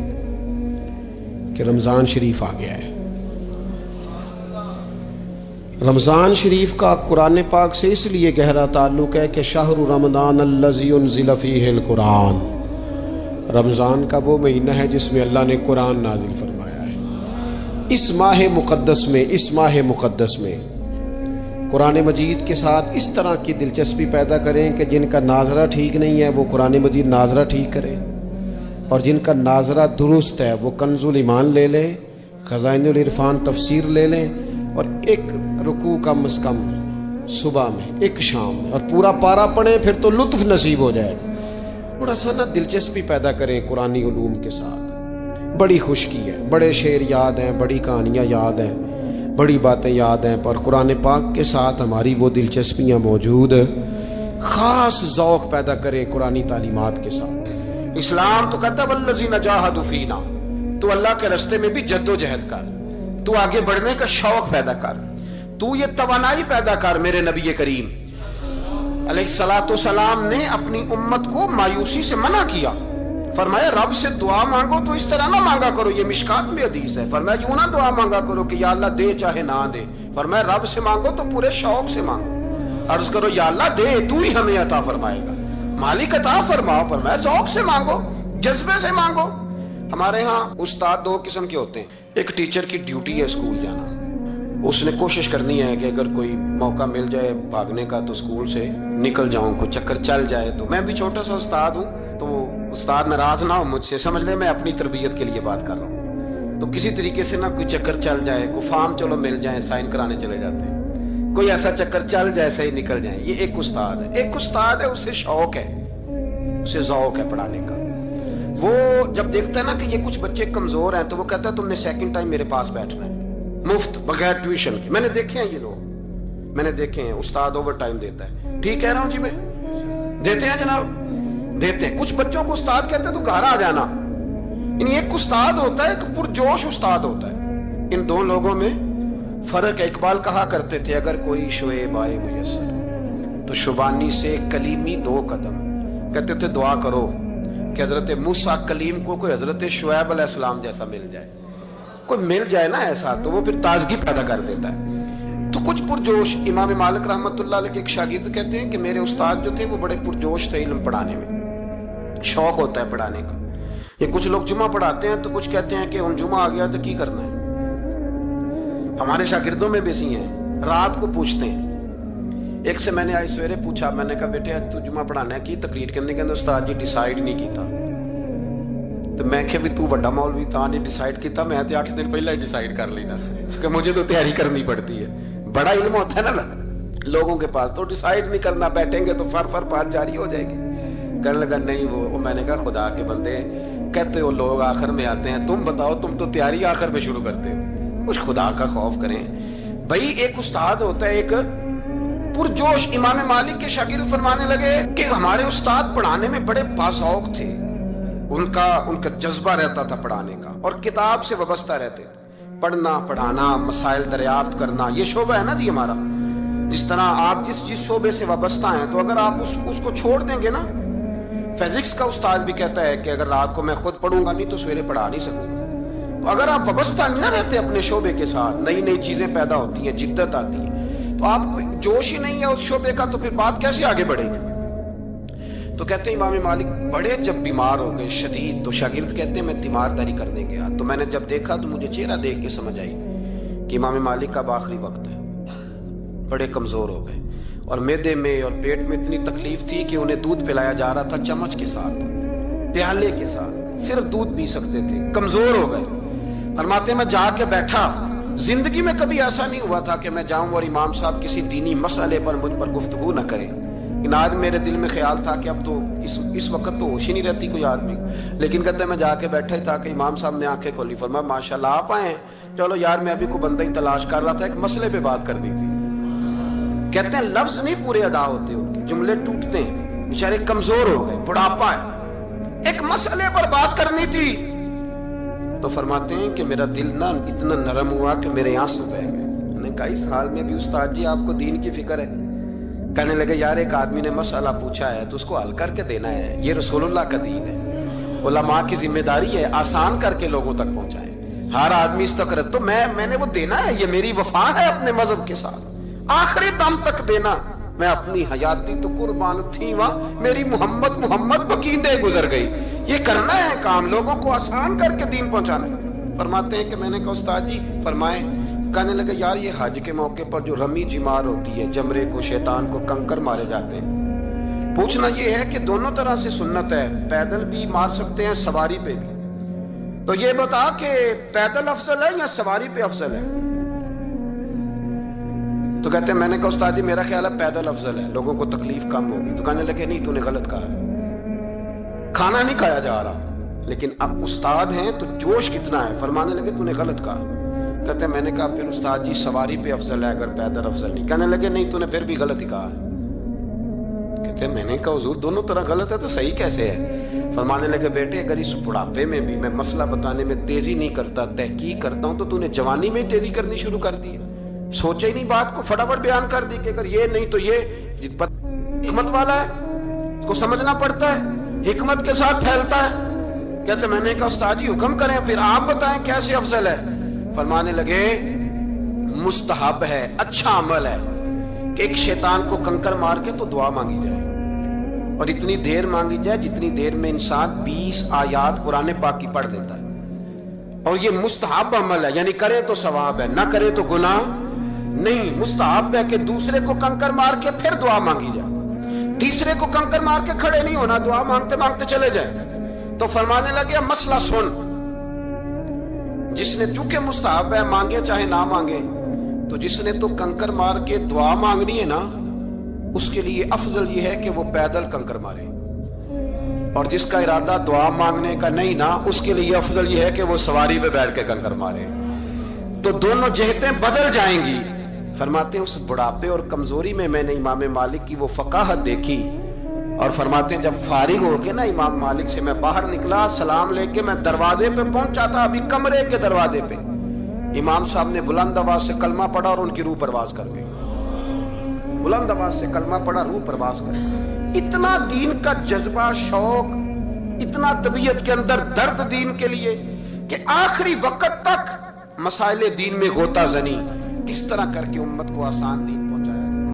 کہ رمضان شریف آ گیا ہے۔ رمضان شریف کا قرآن پاک سے اس لیے گہرا تعلق ہے کہ شہر رمضان الذی انزل فیہ القرآن، رمضان کا وہ مہینہ ہے جس میں اللہ نے قرآن نازل فرمایا ہے۔ اس ماہ مقدس میں قرآن مجید کے ساتھ اس طرح کی دلچسپی پیدا کریں کہ جن کا ناظرہ ٹھیک نہیں ہے وہ قرآن مجید ناظرہ ٹھیک کرے، اور جن کا ناظرہ درست ہے وہ کنز الایمان لے لیں، خزائن العرفان تفسیر لے لیں، اور ایک رکوع کم از کم صبح میں، ایک شام میں، اور پورا پارا پڑھیں، پھر تو لطف نصیب ہو جائے گا۔ تھوڑا سا نا دلچسپی پیدا کریں قرآنی علوم کے ساتھ۔ بڑی خوشکی ہے، بڑے شعر یاد ہیں، بڑی کہانیاں یاد ہیں، بڑی باتیں یاد ہیں، پر قرآن پاک کے ساتھ ہماری وہ دلچسپیاں موجود۔ خاص ذوق پیدا کریں قرآنی تعلیمات کے ساتھ۔ اسلام تو کہتا ہے والذین جاہدوا فینا، تو اللہ کے راستے میں بھی جد و جہد کر، تو آگے بڑھنے کا شوق پیدا کر، تو یہ توانائی پیدا کر۔ میرے نبی کریم علیہ السلام نے اپنی امت کو مایوسی سے منع کیا، فرمایا رب سے دعا مانگو تو اس طرح نہ مانگا کرو، یہ مشکات میں حدیث ہے، فرمایا یوں نہ دعا مانگا کرو کہ یا اللہ دے چاہے نہ دے، فرمایا رب سے مانگو تو پورے شوق سے مانگو، عرض کرو یا اللہ دے تو ہی ہمیں عطا فرمائے گا، مالک عطا فرماؤ، فرمایا ذوق سے مانگو، جذبے سے مانگو۔ ہمارے ہاں استاد 2 قسم کے ہوتے ہیں، ایک ٹیچر کی ڈیوٹی ہے اسکول جانا، اس نے کوشش کرنی ہے کہ اگر کوئی موقع مل جائے بھاگنے کا تو اسکول سے نکل جاؤں، کوئی چکر چل جائے تو۔ میں بھی چھوٹا سا استاد ہوں، تو استاد ناراض نہ ہو مجھ سے، سمجھ لے میں اپنی تربیت کے لیے بات کر رہا ہوں، تو کسی طریقے سے نہ کوئی چکر چل جائے، کوئی فارم چلو مل جائے، سائن کرانے چلے جاتے ہیں، کوئی ایسا چکر چل جائے صحیح نکل جائیں، یہ ایک استاد ہے۔ ایک استاد ہے اسے شوق ہے، اسے ذوق ہے پڑھانے کا، وہ جب دیکھتا ہے نا کہ یہ کچھ بچے کمزور ہیں تو وہ کہتا ہے تم نے سیکنڈ ٹائم میرے پاس بیٹھنا ہے مفت بغیر ٹیوشن کے۔ میں نے دیکھے ہیں یہ لوگ، میں نے دیکھے ہیں، استاد اوور ٹائم دیتا ہے، ٹھیک کہہ رہا ہوں جی میں، دیتے ہیں جناب، دیتے ہیں۔ کچھ بچوں کو استاد کہتے ہیں تو گھر آ جانا، یعنی ایک استاد ہوتا ہے، ایک پرجوش استاد ہوتا ہے، ان 2 لوگوں میں فرق ہے۔ اقبال کہا کرتے تھے اگر کوئی شعیب آئے میسر تو شبانی سے کلیمی 2 قدم، کہتے تھے دعا کرو کہ حضرت موسیٰ کلیم کو کوئی حضرت شعیب علیہ السلام جیسا مل جائے، کوئی مل جائے نا ایسا، تو وہ پھر تازگی پیدا کر دیتا ہے۔ تو کچھ پرجوش، امام مالک رحمۃ اللہ علیہ کے ایک شاگرد کہتے ہیں کہ میرے استاد جو تھے وہ بڑے پرجوش تھے علم پڑھانے میں، شوق ہوتا ہے پڑھانے کا۔ یہ کچھ لوگ جمعہ پڑھاتے ہیں تو کچھ کہتے ہیں کہ ان جمعہ آ گیا تو کی کرنا ہے۔ ہمارے شاگردوں میں بھی ایسی ہیں، رات کو پوچھتے ہیں۔ ایک سے میں نے آج سویرے پوچھا، میں نے کہا بیٹے آج تو جمعہ پڑھانا ہے کی تقریر کرنے کے اندر استاد جی ڈیسائیڈ نہیں کیتا، تو میں کہ بھی تو بڑا مولوی تھا نہیں ڈیسائیڈ کیتا، میں 8 دن پہلے ڈیسائیڈ کر لینا، کیونکہ مجھے تو تیاری کرنی پڑتی ہے، بڑا علم ہوتا ہے نا لوگوں کے پاس، تو ڈیسائیڈ نہیں کرنا، بیٹھیں گے تو فر بات جاری ہو جائے گی۔ کہنے لگا نہیں وہ میں نے کہا خدا کے بندے کہتے ہو لوگ آخر میں آتے ہیں، تم بتاؤ تم تو تیاری آخر میں شروع کرتے ہو، کچھ خدا کا خوف کریں بھائی۔ ایک استاد ہوتا ہے ایک پرجوش۔ امام مالک کے شاگرد فرمانے لگے کہ ہمارے استاد پڑھانے میں بڑے باذوق تھے، ان کا جذبہ رہتا تھا پڑھانے کا، اور کتاب سے وابستہ رہتے تھے، پڑھنا پڑھانا مسائل دریافت کرنا، یہ شعبہ ہے نا جی ہمارا۔ جس طرح آپ جس شعبے سے وابستہ ہیں تو اگر آپ اس کو چھوڑ دیں گے نا، فزکس کا استاد بھی کہتا ہے کہ اگر رات کو میں خود پڑھوں گا نہیں تو سویرے پڑھا نہیں سکوں، تو اگر آپ وابستہ نہیں رہتے اپنے شعبے کے ساتھ، نئی چیزیں پیدا ہوتی ہیں، جدت آتی ہے، تو آپ کو جوش ہی نہیں ہے اس شعبے کا، تو پھر بات کیسے آگے بڑھے گی؟ تو کہتے ہیں امام مالک بڑے جب بیمار ہو گئے شدید، تو شاگرد کہتے ہیں میں تیمارداری کرنے گیا، تو میں نے جب دیکھا تو مجھے چہرہ دیکھ کے سمجھ آئی کہ امام مالک کا اب آخری وقت ہے، بڑے کمزور ہو گئے، اور معدے میں اور پیٹ میں اتنی تکلیف تھی کہ انہیں دودھ پلایا جا رہا تھا چمچ کے ساتھ، پیالے کے ساتھ، صرف دودھ پی سکتے تھے، کمزور ہو گئے۔ فرماتے میں جا کے بیٹھا، زندگی میں کبھی ایسا نہیں ہوا تھا کہ میں جاؤں اور امام صاحب کسی دینی مسئلے پر مجھ پر گفتگو نہ کریں، لیکن آج میرے دل میں خیال تھا کہ اب تو اس وقت تو ہوش ہی نہیں رہتی کوئی آدمی، لیکن کہتے ہیں میں جا کے بیٹھا ہی تھا کہ امام صاحب نے آنکھیں کھولی، فرمایا ماشاءاللہ آپ آئے ہیں، چلو یار میں ابھی کوئی بندہ ہی تلاش کر رہا تھا، ایک مسئلے پہ بات کرنی تھی۔ کہتے ہیں لفظ نہیں پورے ادا ہوتے، ان کے جملے ٹوٹتے ہیں، بیچارے کمزور ہو گئے، بڑھاپا ہے، ایک مسئلے پر بات کرنی تھی۔ تو فرماتے ہیں کہ میرا دل نا اتنا نرم ہوا کہ میرے آنسو بہہ گئے۔ میں نے کہا اس حال میں بھی استاد جی آپ کو دین کی فکر ہے؟ کہنے لگے یار ایک آدمی نے مسئلہ پوچھا ہے تو اس کو حل کر کے دینا ہے، یہ رسول اللہ کا دین ہے، علماء کی ذمہ داری ہے آسان کر کے لوگوں تک پہنچائیں، ہر آدمی اس تک تو میں نے وہ دینا ہے، یہ میری وفا ہے اپنے مذہب کے ساتھ، آخری دم تک دینا۔ میں اپنی حیاتی تو قربان تھی وہاں، میری محمد بکیندے گزر گئی، یہ کرنا ہے کام، لوگوں کو آسان کر کے دین پہنچانا ہے۔ فرماتے ہیں کہ میں نے کہا استاد جی فرمائیں، کہنے لگے یار یہ حج کے موقع پر جو رمی جمار ہوتی ہے، جمرے کو شیطان کو کنکر مارے جاتے ہیں، پوچھنا یہ ہے کہ دونوں طرح سے سنت ہے، پیدل بھی مار سکتے ہیں سواری پہ بھی، تو یہ بتا کہ پیدل افضل ہے یا سواری پہ افضل ہے؟ تو کہتے ہیں میں نے کہا استاد جی میرا خیال ہے پیدل افضل ہے، لوگوں کو تکلیف کم ہوگی۔ تو کہنے لگے نہیں تو نے غلط کہا ہے، کھانا نہیں کھایا جا رہا، لیکن اب استاد ہیں تو جوش کتنا ہے، فرمانے لگے تو نے غلط کہا۔ کہتے ہیں میں نے کہا پھر استاد جی سواری پہ افضل ہے اگر پیدل افضل نہیں؟ کہنے لگے نہیں تو نے پھر بھی غلط ہی کہا ہے۔ کہتے ہیں میں نے کہا حضور دونوں طرح غلط ہے تو صحیح کیسے ہے؟ فرمانے لگے بیٹے اگر اس بڑھاپے میں بھی میں مسئلہ بتانے میں تیزی نہیں کرتا، تحقیق کرتا ہوں، تو نے جوانی میں تیزی کرنی شروع کر دی ہے، سوچے ہی نہیں بات کو، فٹافٹ بیان کر دی کہ اگر یہ نہیں تو یہ حکمت والا ہے، اس کو سمجھنا پڑتا ہے، حکمت کے ساتھ پھیلتا ہے۔ کہتے میں نے کہا استاد جی حکم کریں پھر آپ بتائیں کیسے افضل ہے؟ فرمانے لگے مستحب ہے، اچھا عمل ہے کہ ایک شیطان کو کنکر مار کے تو دعا مانگی جائے، اور اتنی دیر مانگی جائے جتنی دیر میں انسان 20 آیات قرآن پاک کی پڑھ لیتا ہے، اور یہ مستحب عمل ہے، یعنی کرے تو ثواب ہے، نہ کرے تو گناہ نہیں۔ مستحب ہے کہ دوسرے کو کنکر مار کے پھر دعا مانگی جائے، تیسرے کو کنکر مار کے کھڑے نہیں ہونا، دعا مانگتے مانگتے چلے جائیں۔ تو فرمانے لگے مسئلہ سن، جس نے چونکہ مستحب ہے مانگے چاہے نہ مانگے، تو جس نے تو کنکر مار کے دعا مانگنی ہے نا، اس کے لیے افضل یہ ہے کہ وہ پیدل کنکر مارے، اور جس کا ارادہ دعا مانگنے کا نہیں نا، اس کے لیے افضل یہ ہے کہ وہ سواری پہ بیٹھ کے کنکر مارے، تو دونوں جہتیں بدل جائیں گی۔ فرماتے ہیں اس بڑھاپے اور کمزوری میں میں نے امام مالک کی وہ فقاہت دیکھی، اور فرماتے ہیں جب فارغ ہو کے نا امام مالک سے میں باہر نکلا، سلام لے کے میں دروازے پہ پہنچا تھا، ابھی کمرے کے دروازے پہ امام صاحب نے بلند آواز سے کلمہ پڑھا اور ان کی روح پرواز کر گئی، بلند آواز سے کلمہ پڑھا، روح پرواز کر گئی۔ اتنا دین کا جذبہ، شوق، اتنا طبیعت کے اندر درد دین کے لیے کہ آخری وقت تک مسائل دین میں غوطہ زنی کس طرح کر کے امت کو آسان دین پہنچایا۔